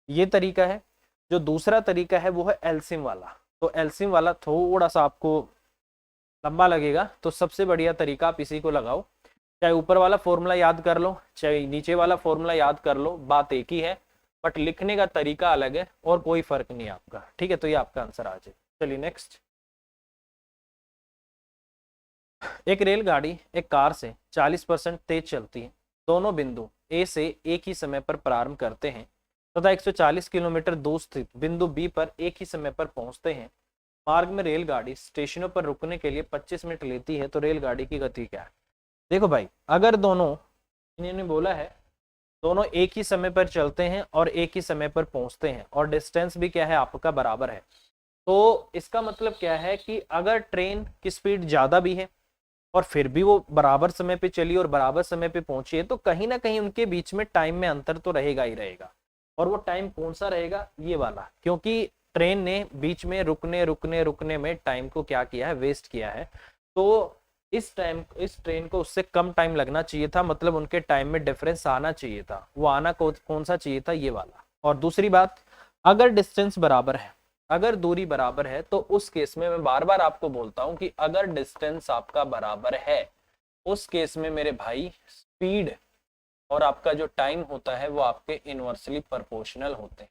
ये तरीका है। जो दूसरा तरीका है वो है एलसीएम वाला, तो एलसीएम वाला थोड़ा सा आपको लंबा लगेगा, तो सबसे बढ़िया तरीका आप इसी को लगाओ, चाहे ऊपर वाला फॉर्मूला याद कर लो चाहे नीचे वाला फॉर्मूला याद कर लो, बात एक ही है, बट लिखने का तरीका अलग है और कोई फर्क नहीं है आपका। ठीक है, तो ये आपका आंसर आ जाए। चलिए नेक्स्ट, एक रेलगाड़ी एक कार से 40% तेज चलती है, दोनों बिंदु ए से एक ही समय पर प्रारंभ करते हैं तथा 140 किलोमीटर दूर स्थित बिंदु बी पर एक ही समय पर पहुंचते हैं, मार्ग में रेलगाड़ी स्टेशनों पर रुकने के लिए 25 मिनट लेती है तो रेलगाड़ी की गति क्या है। देखो भाई, अगर दोनों, इन्होंने बोला है दोनों एक ही समय पर चलते हैं और एक ही समय पर पहुंचते हैं और डिस्टेंस भी क्या है आपका बराबर है, तो इसका मतलब क्या है कि अगर ट्रेन की स्पीड ज्यादा भी है और फिर भी वो बराबर समय पे चली और बराबर समय पे पहुंची है, तो कहीं ना कहीं उनके बीच में टाइम में अंतर तो रहेगा ही रहेगा। और वो टाइम कौन सा रहेगा, ये वाला, क्योंकि ट्रेन ने बीच में रुकने रुकने रुकने में टाइम को क्या किया है, वेस्ट किया है। तो इस ट्रेन को उससे कम टाइम लगना चाहिए था, मतलब उनके टाइम में डिफरेंस आना चाहिए था। वो आना कौन सा चाहिए था, ये वाला। और दूसरी बात, अगर डिस्टेंस बराबर है, अगर दूरी बराबर है, तो उस केस में मैं बार बार आपको बोलता हूं कि अगर डिस्टेंस आपका बराबर है, उस केस में मेरे भाई स्पीड और आपका जो टाइम होता है वो आपके इनवर्सली प्रोपोर्शनल होते हैं।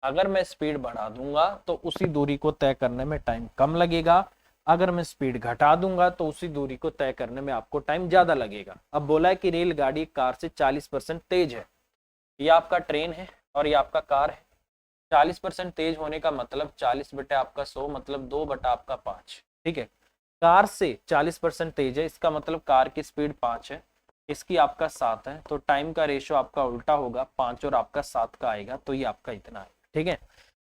अगर मैं स्पीड बढ़ा दूंगा तो उसी दूरी को तय करने में टाइम कम लगेगा, अगर मैं स्पीड घटा दूंगा तो उसी दूरी को तय करने में आपको टाइम ज्यादा लगेगा। अब बोला है कि रेलगाड़ी कार से 40% तेज है, ये आपका ट्रेन है और ये आपका कार है। 40% तेज होने का मतलब 40 बटे आपका 100 मतलब 2 बटा आपका 5, ठीक है। कार से 40% तेज है, इसका मतलब कार की स्पीड 5 है, इसकी आपका 7 है, तो टाइम का रेशियो आपका उल्टा होगा, 5 और आपका 7 का आएगा, तो ये आपका इतना है, ठीक है।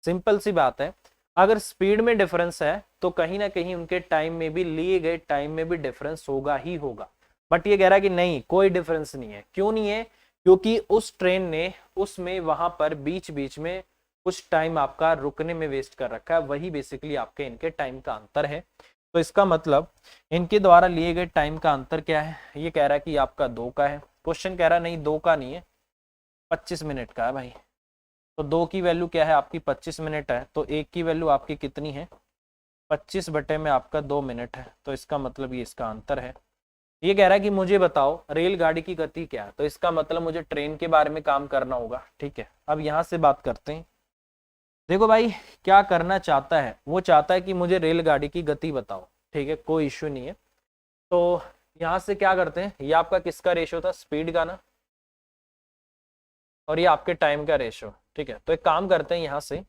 सिंपल सी बात है। अगर स्पीड में डिफरेंस है तो कहीं ना कहीं उनके टाइम में भी, लिए गए टाइम में भी डिफरेंस होगा ही होगा। बट ये कह रहा है कि नहीं, कोई डिफरेंस नहीं है। क्यों नहीं है, क्योंकि उस ट्रेन ने उसमें वहां पर बीच बीच में कुछ टाइम आपका रुकने में वेस्ट कर रखा है, वही बेसिकली आपके इनके टाइम का अंतर है। तो इसका मतलब इनके द्वारा लिए गए टाइम का अंतर क्या है, ये कह रहा है कि आपका 2 का है। क्वेश्चन कह रहा है नहीं 2 का नहीं है, 25 मिनट का है भाई। तो 2 की वैल्यू क्या है आपकी, 25 मिनट है, तो 1 की वैल्यू आपकी कितनी है, 25 बटे में आपका 2 मिनट है, तो इसका मतलब ये इसका अंतर है। ये कह रहा है कि मुझे बताओ रेलगाड़ी की गति क्या है, तो इसका मतलब मुझे ट्रेन के बारे में काम करना होगा, ठीक है। अब यहाँ से बात करते हैं। देखो भाई, क्या करना चाहता है, वो चाहता है कि मुझे रेलगाड़ी की गति बताओ, ठीक है, कोई इश्यू नहीं है। तो यहाँ से क्या करते हैं, ये आपका किसका रेशियो था, स्पीड का ना, और ये आपके टाइम का रेशियो, ठीक है। तो एक काम करते हैं, यहाँ से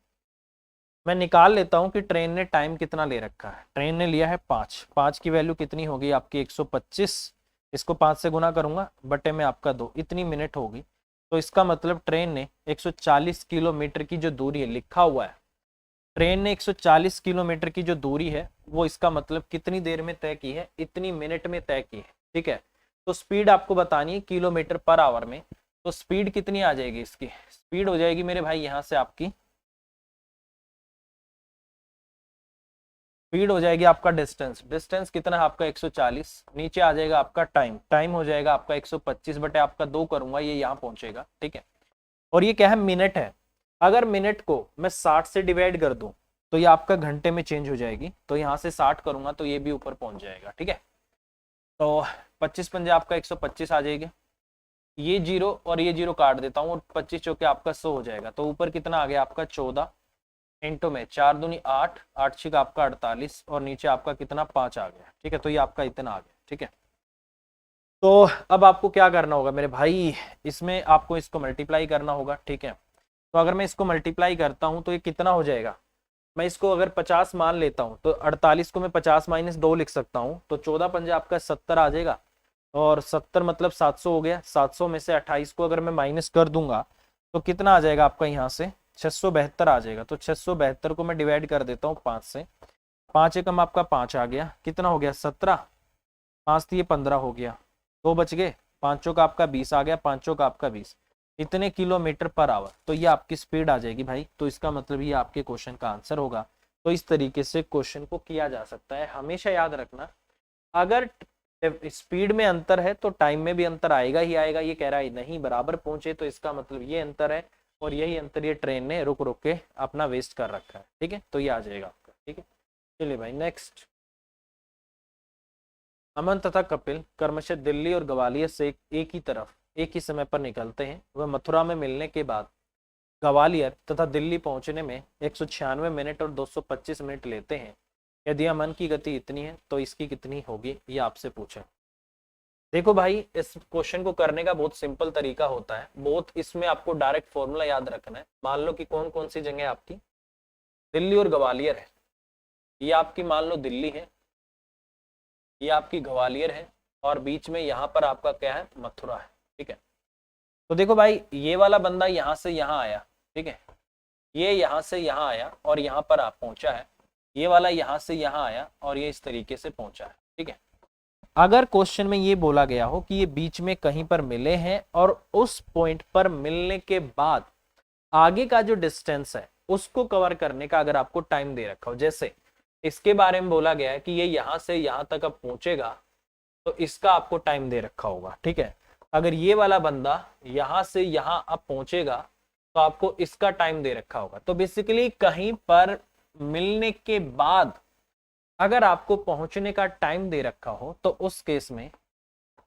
मैं निकाल लेता हूँ कि ट्रेन ने टाइम कितना ले रखा है। ट्रेन ने लिया है 5, 5 की वैल्यू कितनी होगी आपकी 125, इसको 5 से गुना करूंगा, बटे में आपका 2, इतनी मिनट होगी। तो इसका मतलब ट्रेन ने 140 किलोमीटर की जो दूरी है, लिखा हुआ है ट्रेन ने 140 किलोमीटर की जो दूरी है वो इसका मतलब कितनी देर में तय की है, इतनी मिनट में तय की है, ठीक है। तो स्पीड आपको बतानी है किलोमीटर पर आवर में, तो स्पीड कितनी आ जाएगी, इसकी स्पीड हो जाएगी मेरे भाई यहाँ से आपकी स्पीड हो जाएगी आपका डिस्टेंस, डिस्टेंस कितना है आपका 140, नीचे आ जाएगा आपका टाइम, टाइम हो जाएगा आपका 125 बटे आपका 2 करूंगा, ये यहाँ पहुंचेगा, ठीक है। और ये क्या है, मिनट है। अगर मिनट को मैं 60 से डिवाइड कर दूं तो ये आपका घंटे में चेंज हो जाएगी, तो यहाँ से 60 करूंगा तो ये भी ऊपर पहुंच जाएगा, ठीक है। तो 25 पंजे आपका 125 आ जाएगी, ये जीरो और ये जीरो काट देता हूँ और 25 चौके आपका 100 हो जाएगा। तो ऊपर कितना आ गया आपका 14, इंटू में 4 दूनी 8, 8 छिक आपका 48 और नीचे आपका कितना 5 आ गया, ठीक है। तो ये आपका इतना आ गया, ठीक है। तो अब आपको क्या करना होगा मेरे भाई, इसमें आपको इसको मल्टीप्लाई करना होगा, ठीक है। तो अगर मैं इसको मल्टीप्लाई करता हूं तो ये कितना हो जाएगा, मैं इसको अगर 50 मान लेता हूं तो 48 को मैं 50 माइनस 2 लिख सकता हूं, तो 14 पंजे आपका 70 आ जाएगा, और 70 मतलब 700 हो गया। 700 में से 28 को अगर मैं माइनस कर दूंगा तो कितना आ जाएगा आपका यहाँ से 672 आ जाएगा। तो 672 को मैं डिवाइड कर देता हूँ 5 से, 5 एकम आपका 5 आ गया, कितना हो गया 17, 5 थी 15 हो गया, 2 बच गए, 5 का आपका 20 आ गया, 5 का आपका 20, इतने किलोमीटर पर आवर, तो ये आपकी स्पीड आ जाएगी भाई। तो इसका मतलब ये आपके क्वेश्चन का आंसर होगा। तो इस तरीके से क्वेश्चन को किया जा सकता है। हमेशा याद रखना, अगर स्पीड में अंतर है तो टाइम में भी अंतर आएगा ही आएगा। ये कह रहा है नहीं बराबर पहुंचे, तो इसका मतलब ये अंतर है, और यही अंतर ये ट्रेन ने रुक रुक के अपना वेस्ट कर रखा है, ठीक है। तो ये आ जाएगा आपका, ठीक है। चलिए भाई नेक्स्ट। अमन तथा कपिल क्रमशः दिल्ली और ग्वालियर से एक ही तरफ एक ही समय पर निकलते हैं। वह मथुरा में मिलने के बाद ग्वालियर तथा दिल्ली पहुंचने में 196 मिनट और 225 मिनट लेते हैं। यदि अमन की गति इतनी है तो इसकी कितनी होगी, ये आपसे पूछा। देखो भाई, इस क्वेश्चन को करने का बहुत सिंपल तरीका होता है, बहुत इसमें आपको डायरेक्ट फॉर्मूला याद रखना है। मान लो कि कौन कौन सी जगह आपकी दिल्ली और ग्वालियर है, ये आपकी मान लो दिल्ली है, ये आपकी ग्वालियर है, और बीच में यहाँ पर आपका क्या है, मथुरा है। ठीक है, तो देखो भाई ये वाला बंदा यहाँ से यहाँ आया, ठीक है, ये यहाँ से यहाँ आया और यहाँ पर आप पहुंचा है, ये वाला यहाँ से यहाँ आया और ये इस तरीके से पहुंचा है। ठीक है, अगर क्वेश्चन में ये बोला गया हो कि ये बीच में कहीं पर मिले हैं और उस पॉइंट पर मिलने के बाद आगे का जो डिस्टेंस है उसको कवर करने का अगर आपको टाइम दे रखा हो, जैसे इसके बारे में बोला गया है कि ये यहां से यहां तक अब पहुंचेगा, तो इसका आपको टाइम दे रखा होगा। ठीक है, अगर ये वाला बंदा यहां से यहां अब पहुंचेगा तो आपको इसका टाइम दे रखा होगा। तो बेसिकली कहीं पर मिलने के बाद अगर आपको पहुंचने का टाइम दे रखा हो तो उस केस में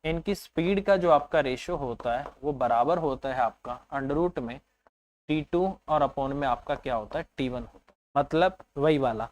इनकी स्पीड का जो आपका रेशियो होता है वो बराबर होता है आपका अंडर रूट में T2 और अपॉन में आपका क्या होता है, T1 होता है। मतलब वही वाला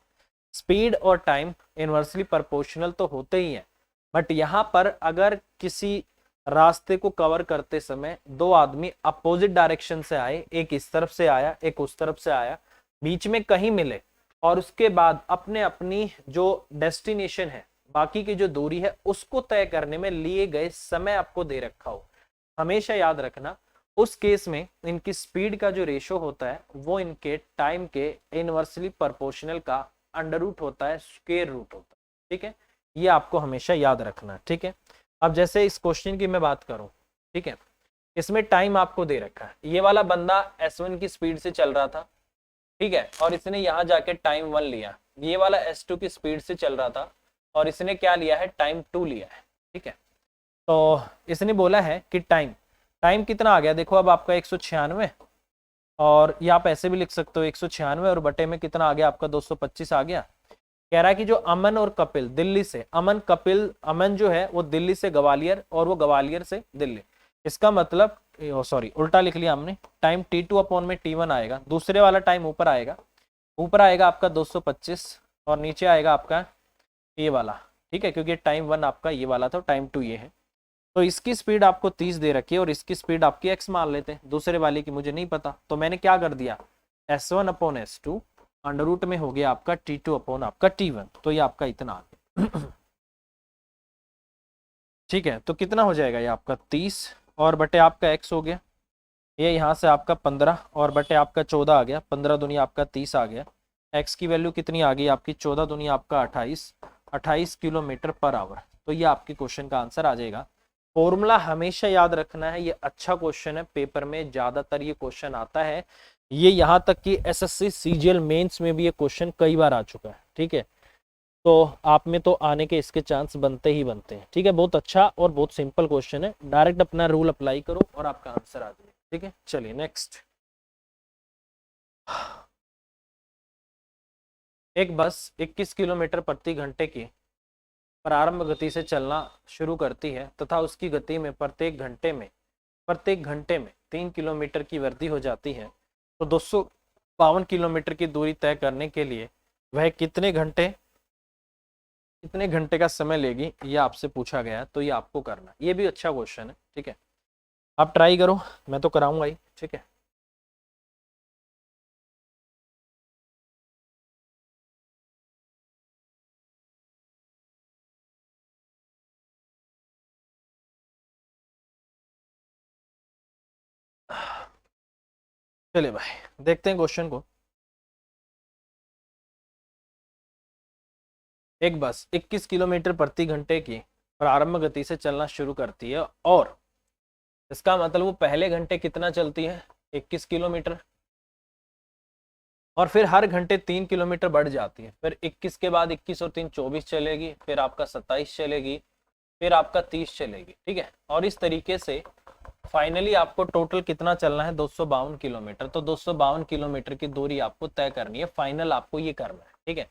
स्पीड और टाइम इनवर्सली प्रोपोर्शनल तो होते ही हैं, बट यहाँ पर अगर किसी रास्ते को कवर करते समय दो आदमी अपोजिट डायरेक्शन से आए, एक इस तरफ से आया एक उस तरफ से आया, बीच में कहीं मिले और उसके बाद अपने अपनी जो डेस्टिनेशन है, बाकी की जो दूरी है उसको तय करने में लिए गए समय आपको दे रखा हो, हमेशा याद रखना उस केस में इनकी स्पीड का जो रेशो होता है वो इनके टाइम के इनवर्सली प्रोपोर्शनल का अंडर रूट होता है, स्क्वायर रूट होता है। ठीक है, ये आपको हमेशा याद रखना। ठीक है, अब जैसे इस क्वेश्चन की मैं बात करूं, ठीक है, इसमें टाइम आपको दे रखा है, ये वाला बंदा S1 की स्पीड से चल रहा था, ठीक है, और इसने यहां जाके टाइम 1 लिया, ये वाला S2 की स्पीड से चल रहा था और इसने क्या लिया है, टाइम 2 लिया है। ठीक है, तो इसने बोला है कि टाइम कितना आ गया, देखो अब आपका 196, और ये आप ऐसे भी लिख सकते हो 196 और बटे में कितना आ गया आपका 225 आ गया। कह रहा है कि जो अमन और कपिल दिल्ली से, अमन जो है वो दिल्ली से ग्वालियर और वो ग्वालियर से दिल्ली, इसका मतलब सॉरी उल्टा लिख लिया हमने, टाइम T2 अपॉन में T1 आएगा, दूसरे वाला टाइम ऊपर आएगा आपका 225 और नीचे आएगा आपका ये वाला। ठीक है, क्योंकि टाइम 1 आपका ये वाला था, टाइम 2 ये है, तो इसकी स्पीड आपको 30 दे रखी है और इसकी स्पीड आपकी x मान लेते हैं, दूसरे वाले की मुझे नहीं पता, तो मैंने क्या कर दिया, S1 upon S2 under root में हो गया आपका T2 अपॉन आपका T1, तो ये आपका इतना आ गया। ठीक है, तो कितना हो जाएगा ये आपका 30 और बटे आपका x हो गया, ये यहाँ से आपका 15 और बटे आपका 14 आ गया, 15 दुनिया आपका 30 आ गया, x की वैल्यू कितनी आ गई आपकी 14 दुनिया आपका 28 किलोमीटर पर आवर। तो ये आपके क्वेश्चन का आंसर आ जाएगा। फॉर्मूला हमेशा याद रखना है, ये अच्छा क्वेश्चन है, पेपर में ज्यादातर ये क्वेश्चन आता है, ये यहाँ तक कि SSC CGL मेंस में भी ये क्वेश्चन कई बार आ चुका है। ठीक है, तो आप में तो आने के इसके चांस बनते ही बनते हैं। ठीक है, बहुत अच्छा और बहुत सिंपल क्वेश्चन है, डायरेक्ट अपना रूल अप्लाई करो और आपका आंसर आ जाए। ठीक है, चलिए नेक्स्ट। एक बस 21 किलोमीटर प्रति घंटे की प्रारंभ गति से चलना शुरू करती है तथा उसकी गति में प्रत्येक घंटे में 3 किलोमीटर की वृद्धि हो जाती है, तो 252 किलोमीटर की दूरी तय करने के लिए वह कितने घंटे का समय लेगी, ये आपसे पूछा गया है, तो ये आपको करना है। ये भी अच्छा क्वेश्चन है। ठीक है, आप ट्राई करो, मैं तो कराऊंगा ही। ठीक है, चलिए भाई देखते हैं क्वेश्चन को। एक बस 21 किलोमीटर प्रति घंटे की प्रारंभ गति से चलना शुरू करती है और इसका मतलब वो पहले घंटे कितना चलती है, 21 किलोमीटर, और फिर हर घंटे 3 किलोमीटर बढ़ जाती है, फिर 21 के बाद 21 और 3 24 चलेगी, फिर आपका 27 चलेगी, फिर आपका 30 चलेगी। ठीक है, और इस तरीके से फाइनली आपको टोटल कितना चलना है, 252 किलोमीटर। तो 252 किलोमीटर की दूरी आपको तय करनी है, फाइनल आपको ये करना है। ठीक है,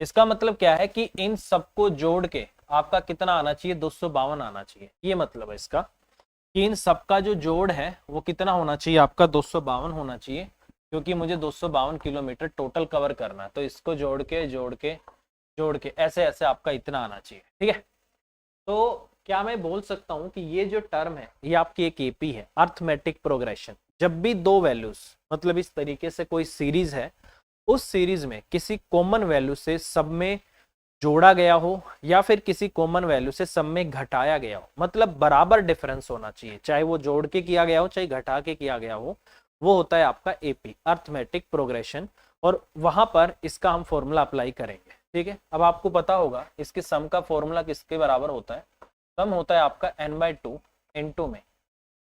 इसका मतलब क्या है कि इन सबको जोड़ के आपका कितना आना चाहिए, 252 आना चाहिए। ये मतलब है इसका कि इन सबका जो जोड़ है वो कितना होना चाहिए, आपका 252 होना चाहिए, क्योंकि मुझे 252 किलोमीटर टोटल कवर करना है। तो इसको जोड़ के ऐसे ऐसे आपका इतना आना चाहिए। ठीक है, तो क्या मैं बोल सकता हूं कि ये जो टर्म है ये आपकी एक AP है, अर्थमेटिक प्रोग्रेशन। जब भी दो वैल्यूज, मतलब इस तरीके से कोई सीरीज है उस सीरीज में किसी कॉमन वैल्यू से सब में जोड़ा गया हो या फिर किसी कॉमन वैल्यू से सब में घटाया गया हो, मतलब बराबर डिफरेंस होना चाहिए, चाहे वो जोड़ के किया गया हो चाहे घटा के किया गया हो, वो होता है आपका एपी, अर्थमेटिक प्रोग्रेशन। और वहां पर इसका हम फॉर्मूला अप्लाई करेंगे। ठीक है, अब आपको पता होगा इसके सम का फॉर्मूला किसके बराबर होता है। सम होता है आपका n/2 इंटू में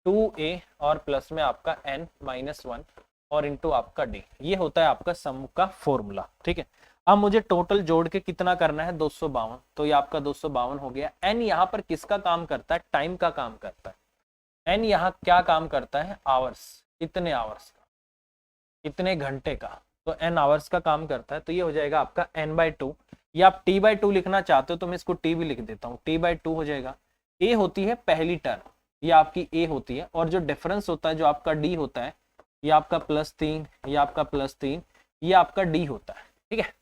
2a और प्लस में आपका n-1 और इंटू आपका d, ये होता है आपका सम का फॉर्मूला। ठीक है, अब मुझे टोटल जोड़ के कितना करना है 252, तो ये आपका 252 हो गया। n यहाँ पर किसका काम करता है, टाइम का काम करता है। n यहाँ क्या काम करता है, आवर्स, कितने आवर्स का, कितने घंटे का, तो n आवर्स का काम करता है। तो ये हो जाएगा आपका n/2, या आप t/2 लिखना चाहते हो तो मैं इसको t भी लिख देता हूँ, t/2 हो जाएगा। a होती है पहली टर्म, ये आपकी a होती है, और जो डिफरेंस होता है जो आपका d होता है, ये आपका +3, ये आपका +3, ये आपका d होता है। ठीक है,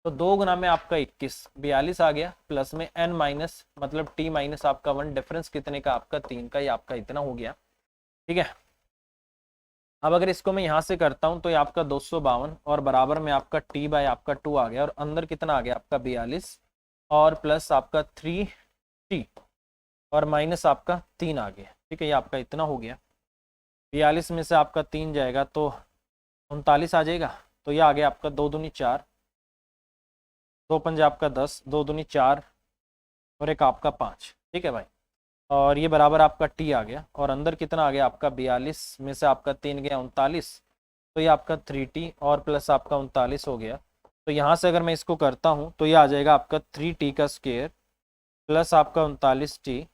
तो 2 गुना में आपका 21, 42 आ गया, प्लस में n माइनस मतलब t माइनस आपका 1, डिफरेंस कितने का, आपका 3 का, ये आपका इतना हो गया। ठीक है, अब अगर इसको मैं यहाँ से करता हूँ तो ये आपका 252 और बराबर में आपका t बाय आपका 2 आ गया, और अंदर कितना आ गया आपका 42 और प्लस आपका 3t और माइनस आपका 3 आ गया। ठीक है, ये आपका इतना हो गया। 42 में से आपका 3 जाएगा तो 39 आ जाएगा, तो ये आ गया आपका 2 दूनी 4, 2 पंजे आपका 10, 2 दूनी 4 और एक आपका 5। ठीक है भाई, और ये बराबर आपका t आ गया, और अंदर कितना आ गया आपका 42 में से आपका 3 गया 39, तो ये आपका 3t और प्लस आपका 39 हो गया। तो यहाँ से अगर मैं इसको करता हूँ तो ये आ जाएगा आपका 3t का स्क्वायर प्लस आपका 39t,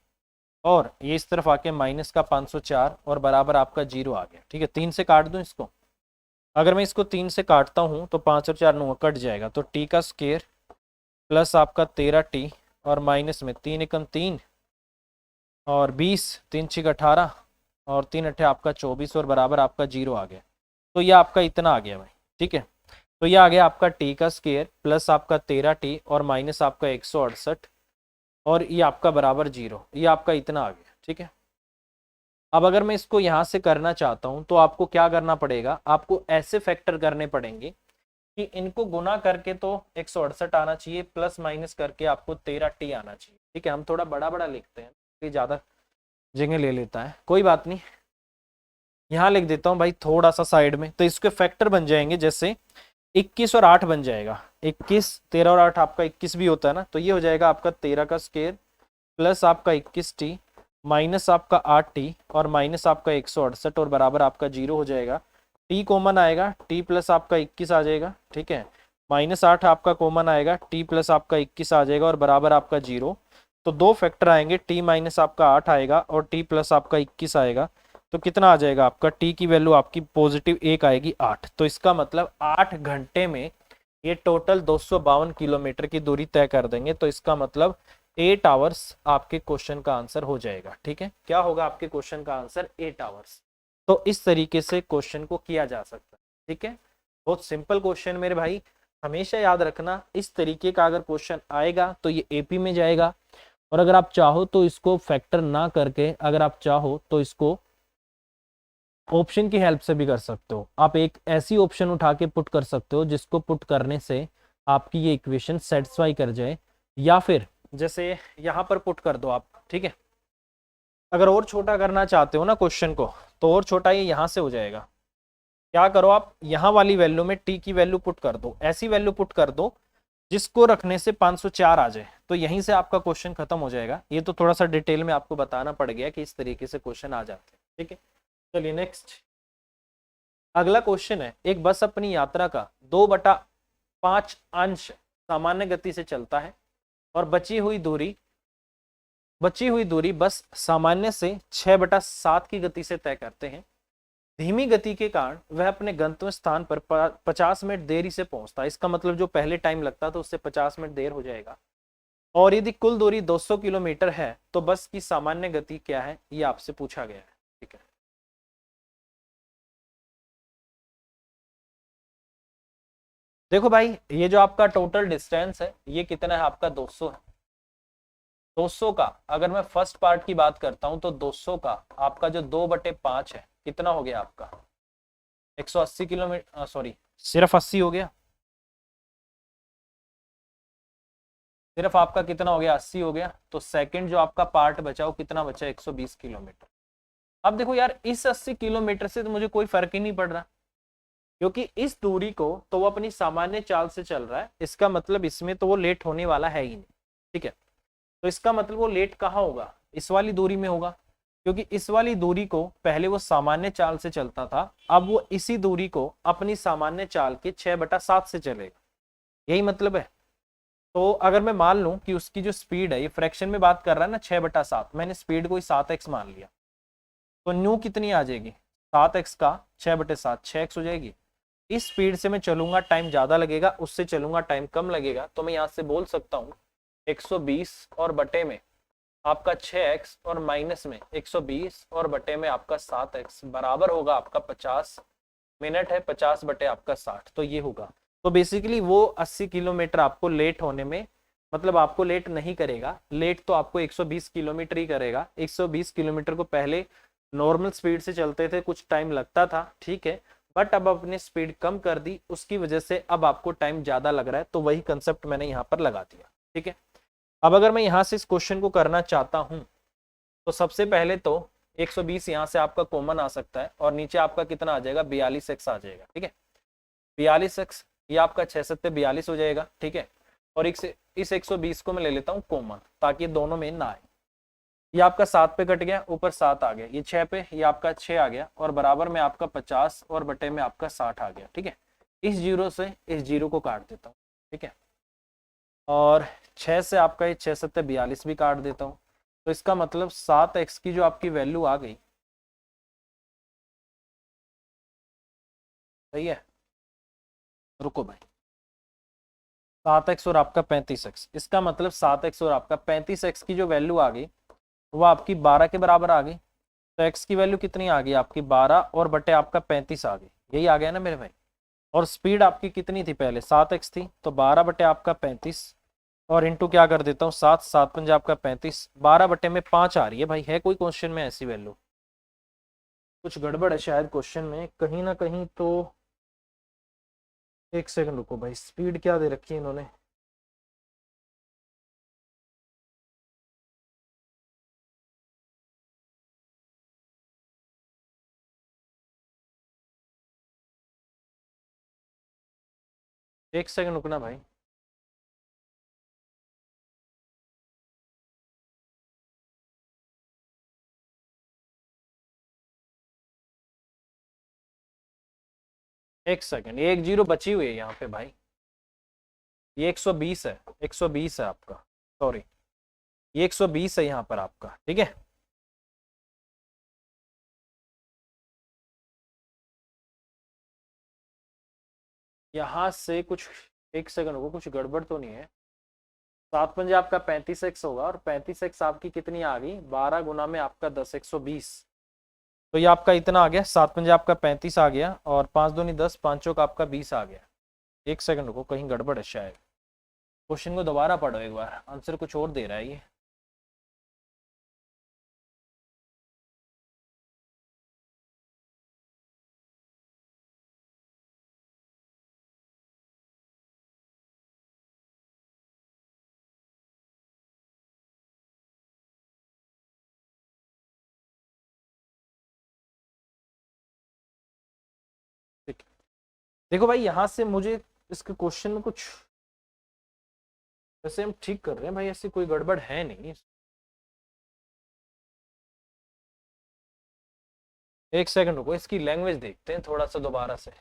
और ये इस तरफ आके माइनस का 504 और बराबर आपका 0 आ गया। ठीक है, 3 से काट दूँ इसको, अगर मैं इसको 3 से काटता हूँ तो 5 और 4 9 कट जाएगा, तो t का स्क्वायर प्लस आपका 13t और माइनस में 3 एकम 3 और 20, 3 6 18 और 3 8 आपका 24 और बराबर आपका 0 आ गया। तो ये आपका इतना आ गया भाई। ठीक है, तो ये आ गया आपका t का स्क्वायर प्लस आपका 13t और माइनस आपका 168 और ये आपका बराबर 0, ये आपका इतना आ गया। ठीक है, अब अगर मैं इसको यहाँ से करना चाहता हूँ तो आपको क्या करना पड़ेगा, आपको ऐसे फैक्टर करने पड़ेंगे कि इनको गुना करके तो 168 आना चाहिए, प्लस माइनस करके आपको 13t आना चाहिए। ठीक है, हम थोड़ा बड़ा बड़ा लिखते हैं, ये ज़्यादा जगह ले लेता है, कोई बात नहीं, यहाँ लिख देता हूँ भाई थोड़ा सा साइड में। तो इसके फैक्टर बन जाएंगे, जैसे 21 और 8 बन जाएगा, 21 13 और 8 आपका 21 भी होता है ना, तो ये हो जाएगा आपका 13 का स्क्वायर प्लस आपका 21t माइनस आपका 8t और माइनस आपका 168 और बराबर आपका 0 हो जाएगा। t कॉमन आएगा, t प्लस आपका 21 आ जाएगा। ठीक है, माइनस 8 आपका कॉमन आएगा, t प्लस आपका 21 आ जाएगा और बराबर आपका 0। तो 2 फैक्टर आएंगे, t माइनस आपका 8 आएगा और t प्लस आपका 21 आएगा, तो कितना आ जाएगा आपका, t की वैल्यू आपकी पॉजिटिव 1 आएगी 8। तो इसका मतलब 8 घंटे में ये टोटल 252 किलोमीटर की दूरी तय कर देंगे। तो इसका मतलब 8 आवर्स आपके क्वेश्चन का आंसर हो जाएगा। ठीक है, क्या होगा आपके क्वेश्चन का आंसर, 8 आवर्स। तो इस तरीके से क्वेश्चन को किया जा सकता है। ठीक है, बहुत सिंपल क्वेश्चन मेरे भाई, हमेशा याद रखना इस तरीके का अगर क्वेश्चन आएगा तो ये एपी में जाएगा, और अगर आप चाहो तो इसको फैक्टर ना करके अगर आप चाहो तो इसको ऑप्शन की हेल्प से भी कर सकते हो। आप एक ऐसी ऑप्शन उठा के पुट कर सकते हो जिसको पुट करने से आपकी ये इक्वेशन सेटिस्फाई कर जाए, या फिर जैसे यहाँ पर पुट कर दो आप। ठीक है, अगर और छोटा करना चाहते हो ना क्वेश्चन को, तो और छोटा ये यहाँ से हो जाएगा। क्या करो आप, यहाँ वाली वैल्यू में t की वैल्यू पुट कर दो, ऐसी वैल्यू पुट कर दो जिसको रखने से 504 आ जाए, तो यहीं से आपका क्वेश्चन खत्म हो जाएगा। ये तो थोड़ा सा डिटेल में आपको बताना पड़ गया कि इस तरीके से क्वेश्चन आ जाते हैं। ठीक है, चलिए नेक्स्ट अगला क्वेश्चन है, एक बस अपनी यात्रा का 2/5 अंश सामान्य गति से चलता है और बची हुई दूरी बस सामान्य से 6/7 की गति से तय करते हैं। धीमी गति के कारण वह अपने गंतव्य स्थान पर 50 मिनट देरी से पहुंचता है। इसका मतलब जो पहले टाइम लगता था उससे 50 मिनट देर हो जाएगा। और यदि कुल दूरी 200 किलोमीटर है तो बस की सामान्य गति क्या है, ये आपसे पूछा गया है। ठीक है, देखो भाई, ये जो आपका टोटल डिस्टेंस है ये कितना है आपका, 200 है। 200 का अगर मैं फर्स्ट पार्ट की बात करता हूं तो 200 का आपका जो 2/5 है कितना हो गया आपका, 180 किलोमीटर, सॉरी सिर्फ 80 हो गया, सिर्फ आपका कितना हो गया, 80 हो गया। तो सेकंड जो आपका पार्ट बचा वो कितना बचा, 120 किलोमीटर। अब देखो यार, इस 80 किलोमीटर से तो मुझे कोई फर्क ही नहीं पड़ रहा, क्योंकि इस दूरी को तो वो अपनी सामान्य चाल से चल रहा है, इसका मतलब इसमें तो वो लेट होने वाला है ही नहीं। ठीक है, तो इसका मतलब वो लेट कहाँ होगा, इस वाली दूरी में होगा, क्योंकि इस वाली दूरी को पहले वो सामान्य चाल से चलता था, अब वो इसी दूरी को अपनी सामान्य चाल के 6/7 से चलेगा, यही मतलब है। तो अगर मैं मान लूं कि उसकी जो स्पीड है, ये फ्रैक्शन में बात कर रहा है ना, 6/7, मैंने स्पीड को ही 7x मान लिया, तो न्यू कितनी आ जाएगी, 7x का 6/7, 6x हो जाएगी। इस स्पीड से मैं चलूंगा टाइम ज्यादा लगेगा, उससे चलूंगा टाइम कम लगेगा, तो मैं यहाँ से बोल सकता हूँ 120 और बटे में आपका 6x और माइनस में 120 और बटे में आपका 7x बराबर होगा आपका 50 मिनट है, 50 बटे आपका 60, तो ये होगा। तो बेसिकली वो 80 किलोमीटर आपको लेट होने में, मतलब आपको लेट नहीं करेगा, लेट तो आपको 120 किलोमीटर ही करेगा। 120 किलोमीटर को पहले नॉर्मल स्पीड से चलते थे, कुछ टाइम लगता था, ठीक है, बट अब अपने स्पीड कम कर दी, उसकी वजह से अब आपको टाइम ज्यादा लग रहा है, तो वही कंसेप्ट मैंने यहाँ पर लगा दिया। ठीक है, अब अगर मैं यहाँ से इस क्वेश्चन को करना चाहता हूँ, तो सबसे पहले तो 120 यहाँ से आपका कॉमन आ सकता है, और नीचे आपका कितना आ जाएगा, 42x आ जाएगा। ठीक है, 42x, ये आपका 6×7=42 हो जाएगा। ठीक है, और इस 120 को मैं ले लेता हूँ कॉमन, ताकि दोनों में ना आए। ये आपका 7 पे कट गया, ऊपर 7 आ गया, ये 6 पे, ये आपका 6 आ गया, और बराबर में आपका 50 और बटे में आपका 60 आ गया। ठीक है, इस जीरो से इस जीरो को काट देता हूँ। ठीक है, और 6 से आपका ये 6×7=42 भी काट देता हूँ, तो इसका मतलब 7x की जो आपकी वैल्यू आ गई, सही है, रुको भाई, 7x और आपका 35x, इसका मतलब 7x और आपका 35x की जो वैल्यू आ गई वो आपकी 12 के बराबर आ गई। तो x की वैल्यू कितनी आ गई आपकी, 12 और बटे आपका 35 आ गई, यही आ गया ना मेरे भाई। और स्पीड आपकी कितनी थी पहले, 7x थी, तो 12 बटे आपका 35 और इंटू क्या कर देता हूँ 7, 7×5 आपका 35, 12 बटे में 5 आ रही है भाई। है कोई क्वेश्चन में ऐसी वैल्यू, कुछ गड़बड़ है शायद क्वेश्चन में कहीं ना कहीं। तो एक सेकंड रुको भाई, स्पीड क्या दे रखी है इन्होंने, एक सेकंड रुकना भाई। एक सेकंड, ये एक जीरो बची हुई है यहाँ पे भाई, ये 120 है, 120 है आपका, सॉरी, ये 120 है यहाँ पर आपका। ठीक है, यहाँ से कुछ, एक सेकंड रुको, कुछ गड़बड़ तो नहीं है। 7×5 आपका 35x होगा, और 35x आपकी कितनी आ गई, 12 गुना में आपका 10, 120, तो ये आपका इतना आ गया, 7×5 आपका 35 आ गया, और 5 दूनी 10, 5 चौक आपका 20 आ गया। एक सेकंड रुको, कहीं गड़बड़ है शायद, क्वेश्चन को दोबारा पढ़ो एक बार, आंसर कुछ और दे रहा है ये। ठीक है, देखो भाई, यहाँ से मुझे इसके क्वेश्चन में कुछ, वैसे हम ठीक कर रहे हैं भाई, ऐसी कोई गड़बड़ है नहीं। एक सेकंड रुको, इसकी लैंग्वेज देखते हैं थोड़ा सा दोबारा से।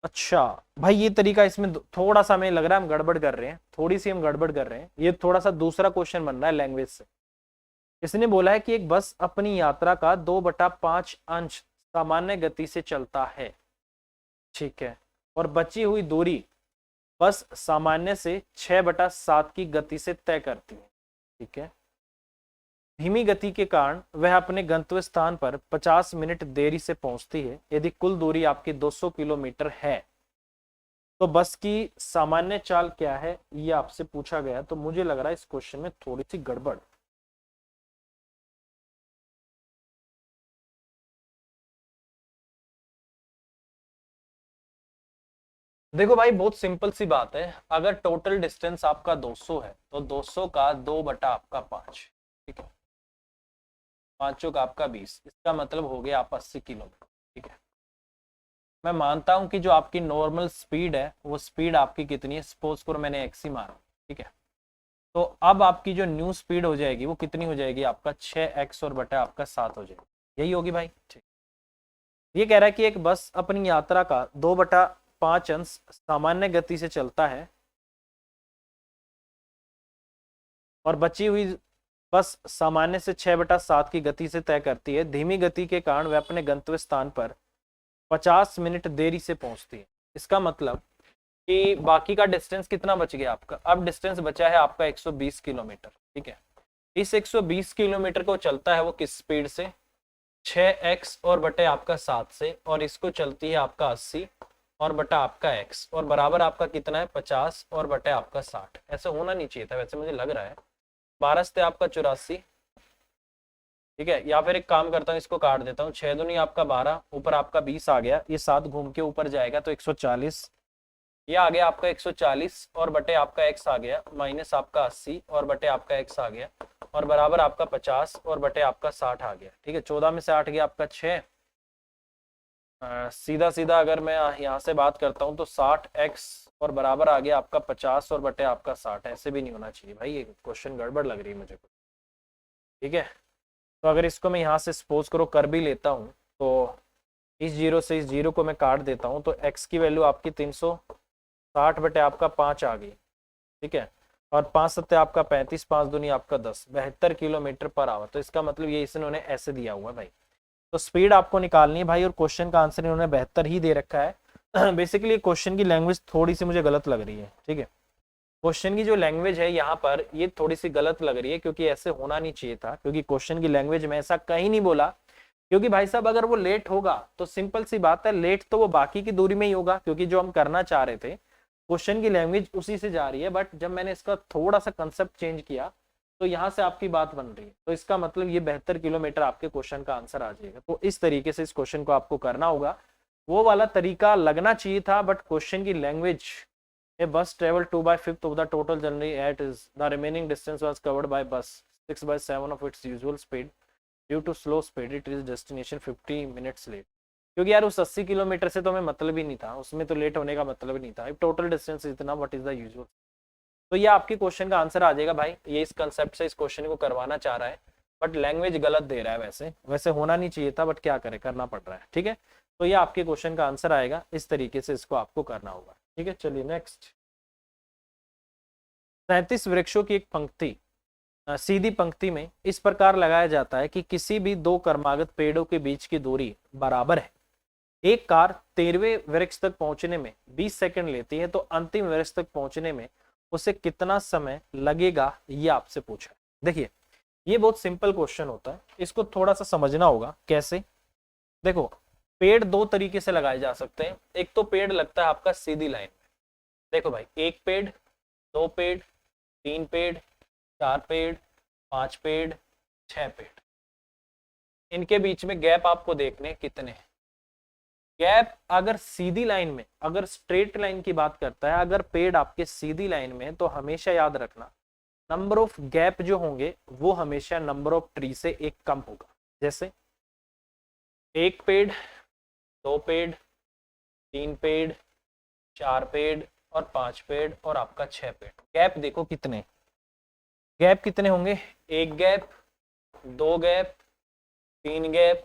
अच्छा भाई, ये तरीका इसमें थोड़ा सा हमें लग रहा है हम गड़बड़ कर रहे हैं, थोड़ी सी हम गड़बड़ कर रहे हैं, ये थोड़ा सा दूसरा क्वेश्चन बन रहा है लैंग्वेज से। इसने बोला है कि एक बस अपनी यात्रा का 2/5 अंश सामान्य गति से चलता है, ठीक है, और बची हुई दूरी बस सामान्य से 6/7 की गति से तय करती है। ठीक है, धीमी गति के कारण वह अपने गंतव्य स्थान पर 50 मिनट देरी से पहुंचती है। यदि कुल दूरी आपकी 200 किलोमीटर है, तो बस की सामान्य चाल क्या है ये आपसे पूछा गया, तो मुझे लग रहा है इस क्वेश्चन में थोड़ी सी गड़बड़। देखो भाई बहुत सिंपल सी बात है, अगर टोटल डिस्टेंस आपका 200 है तो 200 का 2 बटा आपका 5, ठीक है, 5 का आपका 20, इसका मतलब हो गया आप 80 किलोमीटर, ठीक है। मैं मानता हूं कि जो आपकी नॉर्मल स्पीड है वो स्पीड आपकी कितनी है, सपोज करो मैंने एक्स ही माना, ठीक है। तो अब आपकी जो न्यू स्पीड हो जाएगी वो कितनी हो जाएगी, आपका 6x और बटा आपका 7 हो जाएगी, यही होगी भाई, ठीक। ये कह रहा है कि एक बस अपनी यात्रा का 2/5 अंश सामान्य गति से चलता है और बची हुई बस सामान्य से 6/7 की गति से तय करती है। धीमी गति के कारण वह अपने गंतव्य स्थान पर 50 मिनट देरी से पहुंचती है। इसका मतलब कि बाकी का डिस्टेंस कितना बच गया आपका, अब डिस्टेंस बचा है आपका 120 किलोमीटर, ठीक है। इस 120 किलोमीटर को चलता है वो किस स्पीड से, 6x और बटे आपका 7 से, और इसको चलती है आपका 80 और बटा आपका x, और बराबर आपका कितना है 50 और बटे आपका 60। ऐसे होना नहीं चाहिए था, वैसे मुझे लग रहा है 12 से आपका 84, ठीक है। या फिर एक काम करता हूँ, इसको काट देता हूँ, 6 दूनी आपका 12, ऊपर आपका 20 आ गया, ये 7 घूम के ऊपर जाएगा तो 140, ये आ गया आपका 140 और बटे आपका x आ गया माइनस आपका 80 और बटे आपका x आ गया, और बराबर आपका 50 और बटे आपका 60 आ गया, ठीक है। 14 में से 8 गया आपका 6, सीधा सीधा अगर मैं यहाँ से बात करता हूँ तो 60x और बराबर आ गया आपका 50 और बटे आपका 60। ऐसे भी नहीं होना चाहिए भाई, ये क्वेश्चन गड़बड़ लग रही है मुझे, ठीक है। तो अगर इसको मैं यहाँ से सपोज करो कर भी लेता हूँ तो इस जीरो से इस जीरो को मैं काट देता हूँ तो x की वैल्यू आपकी 360 बटे आपका 5 आ गई, ठीक है। और 5 सत्ते आपका 35, 5 दूनी आपका 10, 72 किलोमीटर पर आवर। तो इसका मतलब ये इन्होंने ऐसे दिया हुआ है भाई, तो स्पीड आपको निकालनी है भाई, और क्वेश्चन का आंसर इन्होंने 72 ही दे रखा है। बेसिकली क्वेश्चन की लैंग्वेज थोड़ी सी मुझे गलत लग रही है, ठीक है। क्वेश्चन की जो लैंग्वेज है यहाँ पर ये थोड़ी सी गलत लग रही है, क्योंकि ऐसे होना नहीं चाहिए था, क्योंकि क्वेश्चन की लैंग्वेज में ऐसा कहीं नहीं बोला। क्योंकि भाई साहब अगर वो लेट होगा तो सिंपल सी बात है, लेट तो वो बाकी की दूरी में ही होगा, क्योंकि जो हम करना चाह रहे थे क्वेश्चन की लैंग्वेज उसी से जा रही है। बट जब मैंने इसका थोड़ा सा कंसेप्ट चेंज किया तो यहाँ से आपकी बात बन रही है, तो इसका मतलब ये 72 किलोमीटर आपके क्वेश्चन का आंसर आ जाएगा। तो इस तरीके से इस क्वेश्चन को आपको करना होगा, वो वाला तरीका लगना चाहिए था, बट क्वेश्चन की language, a bus traveled 2/5 of the total journey at is the remaining distance was covered by bus 6/7 of its usual speed due to slow speed it reached destination 50 minutes late। क्योंकि यार उस 80 kilometre से तो हमें मतलब ही नहीं था, उसमें तो लेट होने का मतलब ही नहीं था। टोटल डिस्टेंस इतना, व्हाट इज द यूजुअल। तो ये आपके क्वेश्चन का आंसर आ जाएगा भाई, ये इस कंसेप्ट से इस क्वेश्चन को करवाना चाह रहा है, बट लैंग्वेज गलत दे रहा है। वैसे वैसे होना नहीं चाहिए था, बट क्या करें, करना पड़ रहा है, ठीक है। तो ये आपके क्वेश्चन का आंसर आएगा, इस तरीके से इसको आपको करना होगा, ठीक है। चलिए नेक्स्ट। 37 वृक्षों की एक पंक्ति सीधी पंक्ति में इस प्रकार लगाया जाता है कि किसी भी दो क्रमागत पेड़ों के बीच की दूरी बराबर है। एक कार 13वें वृक्ष तक पहुंचने में 20 सेकंड लेती है, तो अंतिम वृक्ष तक पहुंचने में उसे कितना समय लगेगा, ये आपसे पूछा है। देखिए ये बहुत सिंपल क्वेश्चन होता है, इसको थोड़ा सा समझना होगा कैसे। देखो पेड़ दो तरीके से लगाए जा सकते हैं। एक तो पेड़ लगता है आपका सीधी लाइन में, देखो भाई, एक पेड़, दो पेड़, तीन पेड़, 4 पेड़, 5 पेड़, 6 पेड़, इनके बीच में गैप आपको देखने कितने हैं। गैप अगर सीधी लाइन में, अगर स्ट्रेट लाइन की बात करता है, अगर पेड़ आपके सीधी लाइन में, तो हमेशा याद रखना नंबर ऑफ गैप जो होंगे वो हमेशा नंबर ऑफ ट्री से एक कम होगा। जैसे एक पेड़, दो पेड़, तीन पेड़, 4 पेड़ और 5 पेड़ और आपका 6 पेड़। गैप देखो कितने, गैप कितने होंगे, एक गैप, दो गैप, तीन गैप,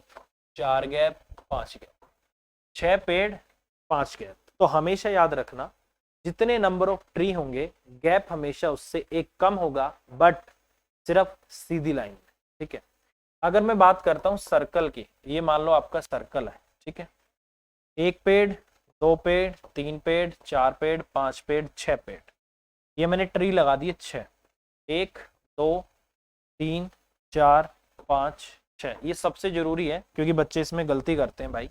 4 गैप, 5 गैप, 6 पेड़, 5 गैप। तो हमेशा याद रखना जितने नंबर ऑफ ट्री होंगे गैप हमेशा उससे एक कम होगा, बट सिर्फ सीधी लाइन में, ठीक है। अगर मैं बात करता हूं सर्कल की, ये मान लो आपका सर्कल है, ठीक है। एक पेड़, दो पेड़, तीन पेड़, 4 पेड़, 5 पेड़, 6 पेड़, ये मैंने ट्री लगा दिए 6। 1 2 3 4 5 6, ये सबसे जरूरी है क्योंकि बच्चे इसमें गलती करते हैं भाई।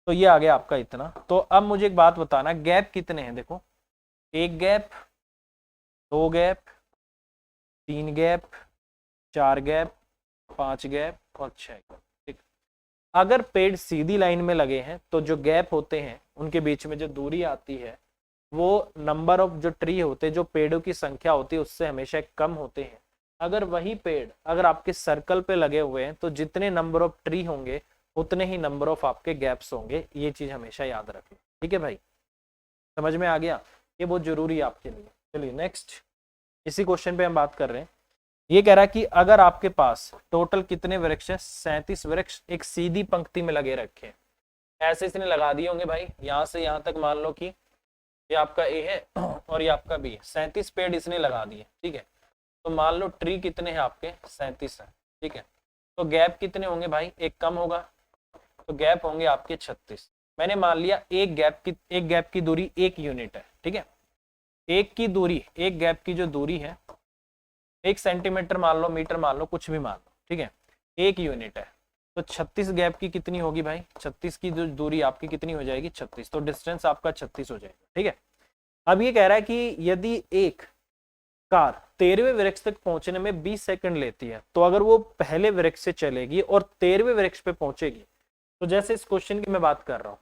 तो ये आ गया आपका इतना। तो अब मुझे एक बात बताना, गैप कितने हैं? देखो, एक गैप, दो गैप, तीन गैप, चार गैप, पांच गैप और छह गैप। ठीक, अगर पेड़ सीधी लाइन में लगे हैं तो जो गैप होते हैं उनके बीच में जो दूरी आती है वो नंबर ऑफ जो ट्री होते हैं, जो पेड़ों की संख्या होती है उससे हमेशा कम होते हैं। अगर वही पेड़ अगर आपके सर्कल पे लगे हुए हैं तो जितने नंबर ऑफ ट्री होंगे उतने ही नंबर ऑफ आपके गैप्स होंगे। ये चीज हमेशा याद रखना, ठीक है भाई? समझ में आ गया? ये बहुत जरूरी है आपके लिए। चलिए नेक्स्ट, इसी क्वेश्चन पे हम बात कर रहे हैं। ये कह रहा है कि अगर आपके पास टोटल कितने वृक्ष है? 37 वृक्ष एक सीधी पंक्ति में लगे रखे हैं। ऐसे इसने लगा दिए होंगे भाई, यहां से यहां तक मान लो कि ये आपका ए है और ये आपका बी है। 37 पेड़ इसने लगा दिए, ठीक है? तो मान लो ट्री कितने हैं आपके? 37 है, ठीक है? तो गैप कितने होंगे भाई? एक कम होगा, तो गैप होंगे आपके 36। मैंने मान लिया एक गैप की दूरी 1 यूनिट है, ठीक है? एक की दूरी, एक गैप की जो दूरी है 1 सेंटीमीटर मान लो, मीटर मान लो, कुछ भी मान लो, ठीक है? 1 यूनिट है, तो 36 गैप की कितनी होगी भाई? 36 की जो दूरी आपकी कितनी हो जाएगी? 36। तो डिस्टेंस आपका 36 हो जाएगा, ठीक है? अब ये कह रहा है कि यदि एक कार 13वें वृक्ष तक पहुंचने में 20 सेकंड लेती है, तो अगर वो पहले वृक्ष से चलेगी और 13वें वृक्ष पे पहुंचेगी, तो जैसे इस क्वेश्चन की मैं बात कर रहा हूं,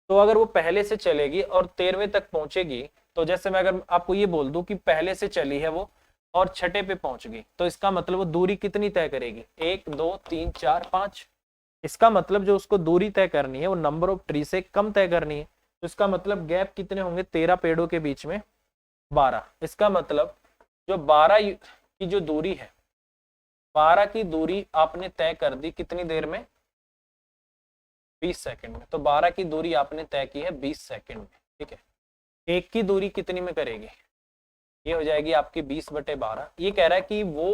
तो अगर वो पहले से चलेगी और 13वें तक पहुंचेगी, तो जैसे मैं अगर आपको ये बोल दूं कि पहले से चली है वो और छठे पे पहुंच गई, तो इसका मतलब वो दूरी कितनी तय करेगी? 1 2 3 4 5। इसका मतलब जो उसको दूरी तय करनी है वो नंबर ऑफ ट्री से कम तय करनी है। तो इसका मतलब गैप कितने होंगे? 13 पेड़ों के बीच में 12। इसका मतलब जो 12 की जो दूरी है, 12 की दूरी आपने तय कर दी कितनी देर में? 20 सेकंड में। तो 12 की दूरी आपने तय की है 20 सेकंड में, ठीक है? एक की दूरी कितनी में करेगी? ये हो जाएगी आपकी 20/12। ये कह रहा है कि वो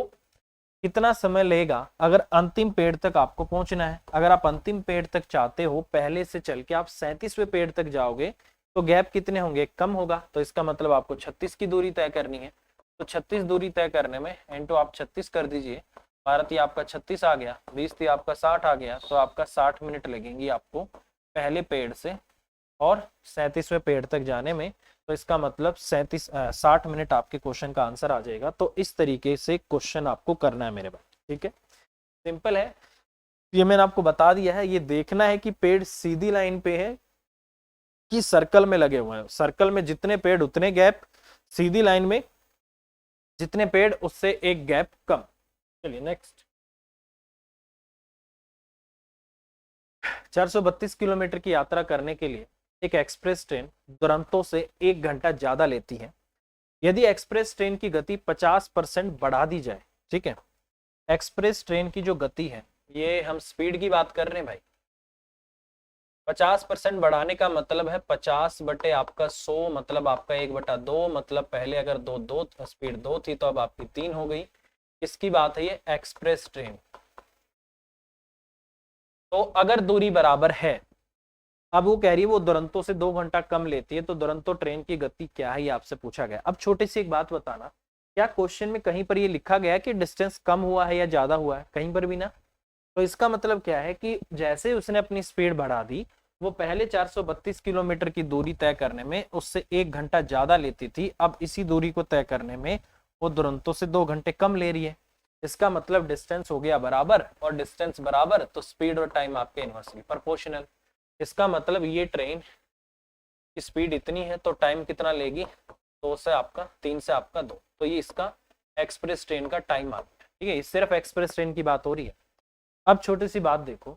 कितना समय लेगा अगर अंतिम पेड़ तक आपको पहुंचना है। अगर आप अंतिम पेड़ तक चाहते हो, पहले से चल के आप 37वें पेड़ तक जाओगे, तो गैप कितने होंगे? कम होगा। तो इसका मतलब आपको 36 की दूरी तय करनी है। तो 36 दूरी तय करने में इंटू आप 36 कर दीजिए, 12 थी आपका 36 आ गया, 20 थी आपका 60 आ गया, तो आपका 60 मिनट लगेंगी आपको पहले पेड़ से और 37वें पेड़ तक जाने में। तो इसका मतलब 60 मिनट आपके क्वेश्चन का आंसर आ जाएगा। तो इस तरीके से क्वेश्चन आपको करना है मेरे भाई, ठीक है? सिंपल है, ये मैंने आपको बता दिया है। ये देखना है कि पेड़ सीधी लाइन पे है कि सर्कल में लगे हुए हैं। सर्कल में जितने पेड़ उतने गैप, सीधी लाइन में जितने पेड़ उससे एक गैप कम। चलिए नेक्स्ट, 432 किलोमीटर की यात्रा करने के लिए एक एक्सप्रेस ट्रेन दुरंतो से 1 घंटा ज्यादा लेती है। यदि एक्सप्रेस ट्रेन की गति 50% बढ़ा दी जाए, ठीक है? एक्सप्रेस ट्रेन की जो गति है, ये हम स्पीड की बात कर रहे हैं भाई। 50% बढ़ाने का मतलब है 50 बटे आपका 100, मतलब आपका 1/2, मतलब पहले अगर दो स्पीड 2 थी तो अब आपकी 3 हो गई। किसकी बात है? ये एक्सप्रेस ट्रेन। तो अगर दूरी बराबर है, अब वो कह रही है वो दुरंतो से 2 घंटा कम लेती है, तो दुरंतो ट्रेन की गति क्या है ये आपसे पूछा गया। अब छोटी सी एक बात बताना, क्या क्वेश्चन में कहीं पर ये लिखा गया है कि डिस्टेंस कम हुआ है या ज्यादा हुआ है? कहीं पर भी ना। तो इसका मतलब क्या है कि जैसे उसने अपनी स्पीड बढ़ा दी, वो पहले 432 किलोमीटर की दूरी तय करने में उससे 1 घंटा ज्यादा लेती थी, अब इसी दूरी को तय करने में वो दुरंतो से 2 घंटे कम ले रही है। इसका मतलब डिस्टेंस हो गया बराबर, और डिस्टेंस बराबर तो स्पीड और टाइम आपके इनवर्सली प्रोपोर्शनल। इसका मतलब ये ट्रेन की स्पीड इतनी है तो टाइम कितना लेगी? 2 से आपका 3 से आपका 2। तो ये इसका एक्सप्रेस ट्रेन का टाइम आ गया, ठीक है? सिर्फ एक्सप्रेस ट्रेन की बात हो रही है। अब छोटी सी बात देखो,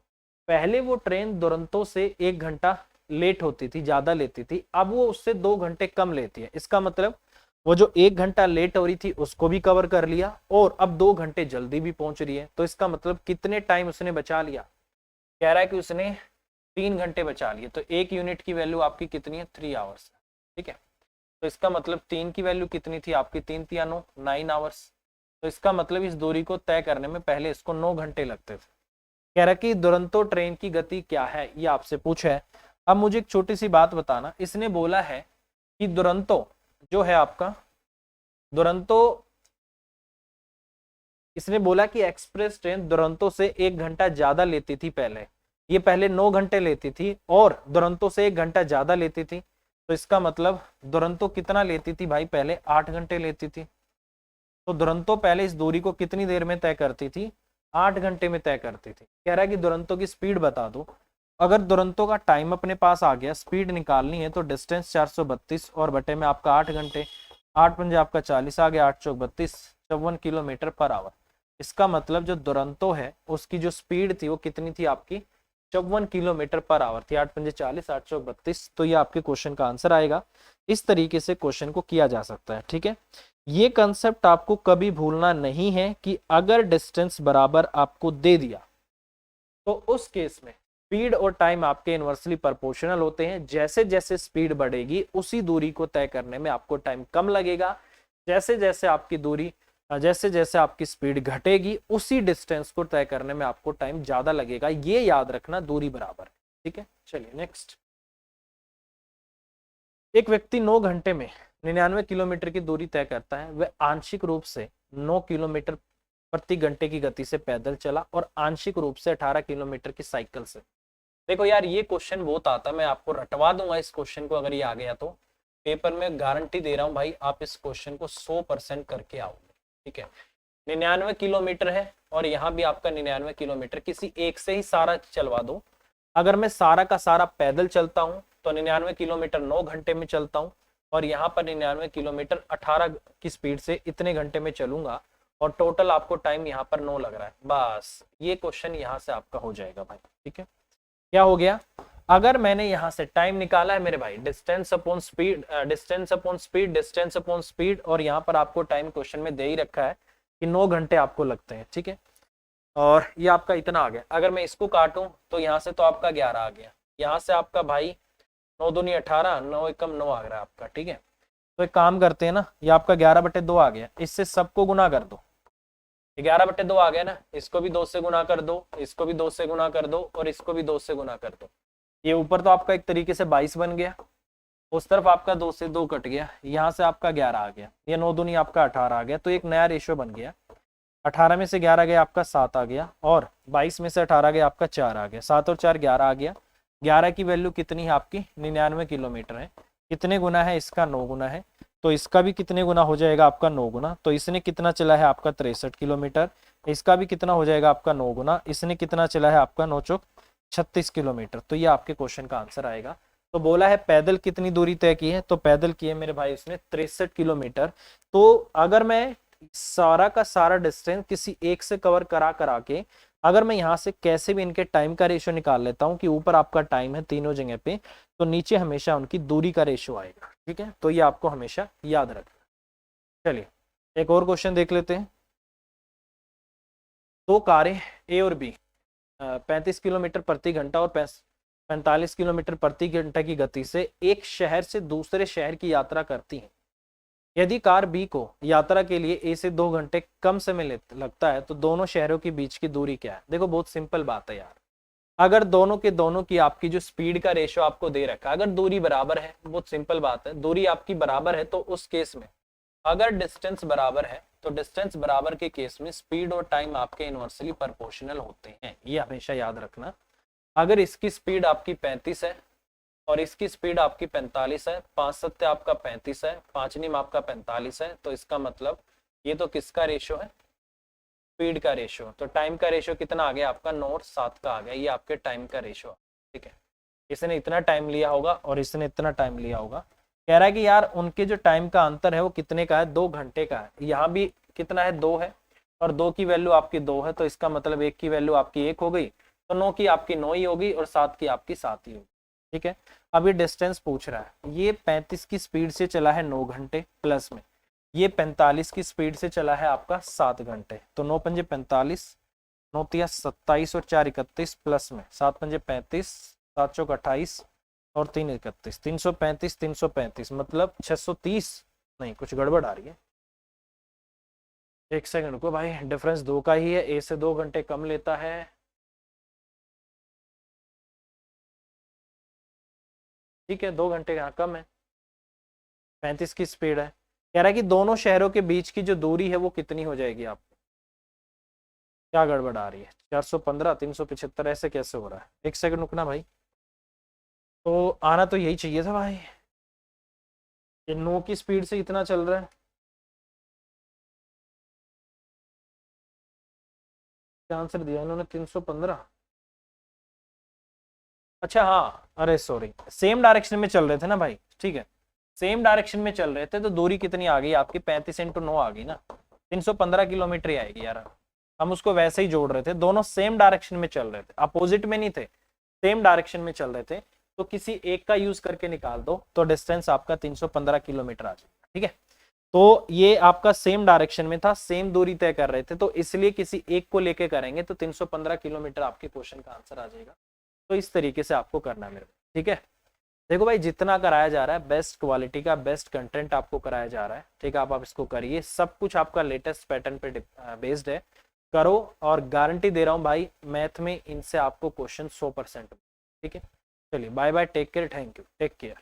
पहले वो ट्रेन दुरंतो से 1 घंटा लेट होती थी, ज्यादा लेती थी, अब वो उससे 2 घंटे कम लेती है। इसका मतलब वो जो 1 घंटा लेट हो रही थी उसको भी कवर कर लिया और अब 2 घंटे जल्दी भी पहुंच रही है। तो इसका मतलब कितने टाइम उसने बचा लिया? कह रहा है कि उसने 3 घंटे बचा लिए। तो 1 यूनिट की वैल्यू आपकी कितनी है? 3 आवर्स, ठीक है? तो इसका मतलब 3 की वैल्यू कितनी थी आपकी? 3 या 9, 9 आवर्स। तो इसका मतलब इस दूरी को तय करने में पहले इसको 9 घंटे लगते थे। कह रहा कि दुरंतो ट्रेन की गति क्या है ये आपसे पूछा है। अब मुझे एक छोटी सी बात बताना, इसने बोला है कि दुरंतो जो है आपका दुरंतो, इसने बोला कि एक्सप्रेस ट्रेन दुरंतो से 1 घंटा ज्यादा लेती थी पहले, ये पहले 9 घंटे लेती थी और दुरंतो से 1 घंटा ज्यादा लेती थी, तो इसका मतलब दुरंतो कितना लेती थी भाई, पहले 8 घंटे लेती थी। तो दुरंतो पहले इस दूरी को कितनी देर में तय करती थी, 8 घंटे में तय करती थी। कह रहा है कि दुरंतो की स्पीड बता दो। अगर दुरंतो का टाइम अपने पास आ गया, स्पीड निकालनी है, तो डिस्टेंस 432 और बटे में आपका 8 घंटे, 8 पंजे आपका 40 आ गया, 8 चौक 32, 54 किलोमीटर पर आवर। इसका मतलब जो दुरंतो है उसकी जो स्पीड थी वो कितनी थी आपकी, 54 किलोमीटर पर आवर थी। 8 पंजे 40, 8 चौक 32, तो ये आपके क्वेश्चन का आंसर आएगा। इस तरीके से क्वेश्चन को किया जा सकता है, ठीक है। ये कंसेप्ट आपको कभी भूलना नहीं है कि अगर डिस्टेंस बराबर आपको दे दिया तो उस केस में स्पीड और टाइम आपके इनवर्सली प्रोपोर्शनल होते हैं। जैसे जैसे स्पीड बढ़ेगी उसी दूरी को तय करने में आपको टाइम कम लगेगा, जैसे जैसे आपकी दूरी जैसे जैसे आपकी स्पीड घटेगी उसी डिस्टेंस को तय करने में आपको टाइम ज्यादा लगेगा। ये याद रखना, दूरी बराबर है, ठीक है। चलिए नेक्स्ट। एक व्यक्ति 9 घंटे में 99 किलोमीटर की दूरी तय करता है। वह आंशिक रूप से 9 किलोमीटर प्रति घंटे की गति से पैदल चला और आंशिक रूप से 18 किलोमीटर की साइकिल से। देखो यार, ये क्वेश्चन बहुत आता, मैं आपको रटवा दूंगा इस क्वेश्चन को अगर ये आ गया तो। पेपर में गारंटी दे रहा हूँ भाई, आप इस क्वेश्चन को 100% करके आओगे, ठीक है। 99 किलोमीटर है और यहाँ भी आपका 99 किलोमीटर, किसी एक से ही सारा चलवा दो। अगर मैं सारा का सारा पैदल चलता हूँ तो 99 किलोमीटर 9 घंटे में चलता हूँ, और यहाँ पर 99 किलोमीटर 18 की स्पीड से इतने घंटे में चलूंगा, और टोटल आपको टाइम यहाँ पर 9 लग रहा है। बस ये क्वेश्चन यहाँ से आपका हो जाएगा भाई, ठीक है। क्या हो गया, अगर मैंने यहाँ से टाइम निकाला है मेरे भाई, distance upon speed, distance upon speed, distance upon speed, और यहाँ पर आपको टाइम क्वेश्चन में दे ही रखा है कि 9 घंटे आपको लगते हैं, ठीक है। और ये आपका इतना आ गया। अगर मैं इसको काटूं तो यहाँ से तो आपका 11 आ गया, यहाँ से आपका भाई 9 दूनी 18, 9 एकम 9 आ रहा है आपका, ठीक है। तो एक काम करते हैं ना, ये आपका 11/2 आ गया, इससे सबको गुना कर दो। 11/2 आ गया ना, इसको भी 2 से गुना कर दो, इसको भी 2 से गुना कर दो, और इसको भी 2 से गुना कर दो। ये ऊपर तो आपका एक तरीके से 22 बन गया, उस तरफ आपका 2 से 2 कट गया, यहाँ से आपका 11 आ गया, ये 9 दूनी आपका 18 आ गया। तो एक नया रेशियो बन गया, 18 में से 11 गया आपका 7 आ गया, और 22 में से 18 गया आपका 4 आ गया, 7 और 4 11 आ गया। 11 की वैल्यू कितनी है आपकी, 99 किलोमीटर है। कितने गुना है इसका, 9 गुना है। तो इसका भी कितने गुना हो जाएगा आपका, 9 गुना। तो इसने कितना चला है आपका 63 किलोमीटर, इसका भी कितना हो जाएगा आपका 9 गुना। इसने कितना चला है आपका 9 चौक 36 किलोमीटर। तो ये आपके क्वेश्चन का आंसर आएगा। तो बोला है पैदल कितनी दूरी तय की है, तो पैदल की है मेरे भाई उसने 63 किलोमीटर। तो अगर मैं सारा का सारा डिस्टेंस किसी एक से कवर करा करा के, अगर मैं यहाँ से कैसे भी इनके टाइम का रेशियो निकाल लेता हूँ कि ऊपर आपका टाइम है तीनों जगह पे, तो नीचे हमेशा उनकी दूरी का रेशियो आएगा, ठीक है। तो ये आपको हमेशा याद रखना। चलिए एक और क्वेश्चन देख लेते हैं। दो कारें ए और बी 35 किलोमीटर प्रति घंटा और 45 किलोमीटर प्रति घंटा की गति से एक शहर से दूसरे शहर की यात्रा करती हैं। यदि कार बी को यात्रा के लिए ए से 2 घंटे कम समय लगता है तो दोनों शहरों के बीच की दूरी क्या है। देखो बहुत सिंपल बात है यार, अगर दोनों के दोनों की आपकी जो स्पीड का रेशियो आपको दे रखा है, अगर दूरी बराबर है, बहुत सिंपल बात है, दूरी आपकी बराबर है, तो उस केस में अगर डिस्टेंस बराबर है तो डिस्टेंस बराबर के केस में स्पीड और टाइम आपके इनवर्सली प्रोपोर्शनल होते हैं। ये हमेशा याद रखना। अगर इसकी स्पीड आपकी 35 है और इसकी स्पीड आपकी 45 है, 5 सत्ते आपका 35 है, 5 नीम आपका 45 है, तो इसका मतलब ये तो किसका रेशियो है, स्पीड का रेशियो। तो टाइम का रेशियो कितना आ गया आपका, 9 और 7 का आ गया। ये आपके टाइम का रेशियो, ठीक है। इसने इतना टाइम लिया होगा और इसने इतना टाइम लिया होगा। कह रहा है कि यार उनके जो टाइम का अंतर है वो कितने का है, 2 घंटे का है। यहाँ भी कितना है, 2 है, और 2 की वैल्यू आपकी 2 है, तो इसका मतलब 1 की वैल्यू आपकी 1 हो गई, तो 9 की आपकी 9 ही होगी और 7 की आपकी 7 ही होगी, ठीक है। अब ये डिस्टेंस पूछ रहा है, ये 35 की स्पीड से चला है 9 घंटे प्लस में, ये 45 की स्पीड से चला है आपका 7 घंटे। तो 9 पंजे 45, 9 तिया 27 और 4 31 प्लस में 7 पंजे 35, 7 चौक 28 और 3 31, 335, 335 मतलब 630। नहीं कुछ गड़बड़ आ रही है, एक सेकंड को भाई, डिफरेंस 2 का ही है, ए से 2 घंटे कम लेता है। ठीक है 2 घंटे यहाँ कम है, 35 की स्पीड है। कह रहा है कि दोनों शहरों के बीच की जो दूरी है वो कितनी हो जाएगी आपको, क्या गड़बड़ आ रही है? 415 375 ऐसे कैसे हो रहा है? एक सेकंड रुकना भाई। तो आना तो यही चाहिए था भाई, ये 9 की स्पीड से इतना चल रहा है। क्या आंसर दिया इन्होंने? 315। अच्छा हाँ, अरे सॉरी, सेम डायरेक्शन में चल रहे थे ना भाई, ठीक है, सेम डायरेक्शन में चल रहे थे तो दूरी कितनी आ गई आपकी? 35 × 9 आ गई ना, 315 किलोमीटर ही आएगी यार। हम उसको वैसे ही जोड़ रहे थे, दोनों सेम डायरेक्शन में चल रहे थे, अपोजिट में नहीं थे, सेम डायरेक्शन में चल रहे थे। तो किसी एक का यूज करके निकाल दो तो डिस्टेंस आपका 315 किलोमीटर आ जाएगा, ठीक है। तो ये आपका सेम डायरेक्शन में था, सेम दूरी तय कर रहे थे, तो इसलिए किसी एक को लेके करेंगे तो 315 किलोमीटर आपके क्वेश्चन का आंसर आ जाएगा। तो इस तरीके से आपको करना है मेरे को, ठीक है। देखो भाई, जितना कराया जा रहा है बेस्ट क्वालिटी का बेस्ट कंटेंट आपको कराया जा रहा है, ठीक है। आप इसको करिए, सब कुछ आपका लेटेस्ट पैटर्न पे बेस्ड है, करो। और गारंटी दे रहा हूँ भाई, मैथ में इनसे आपको क्वेश्चन 100%। ठीक है, चलिए bye bye, take care, thank you, take care.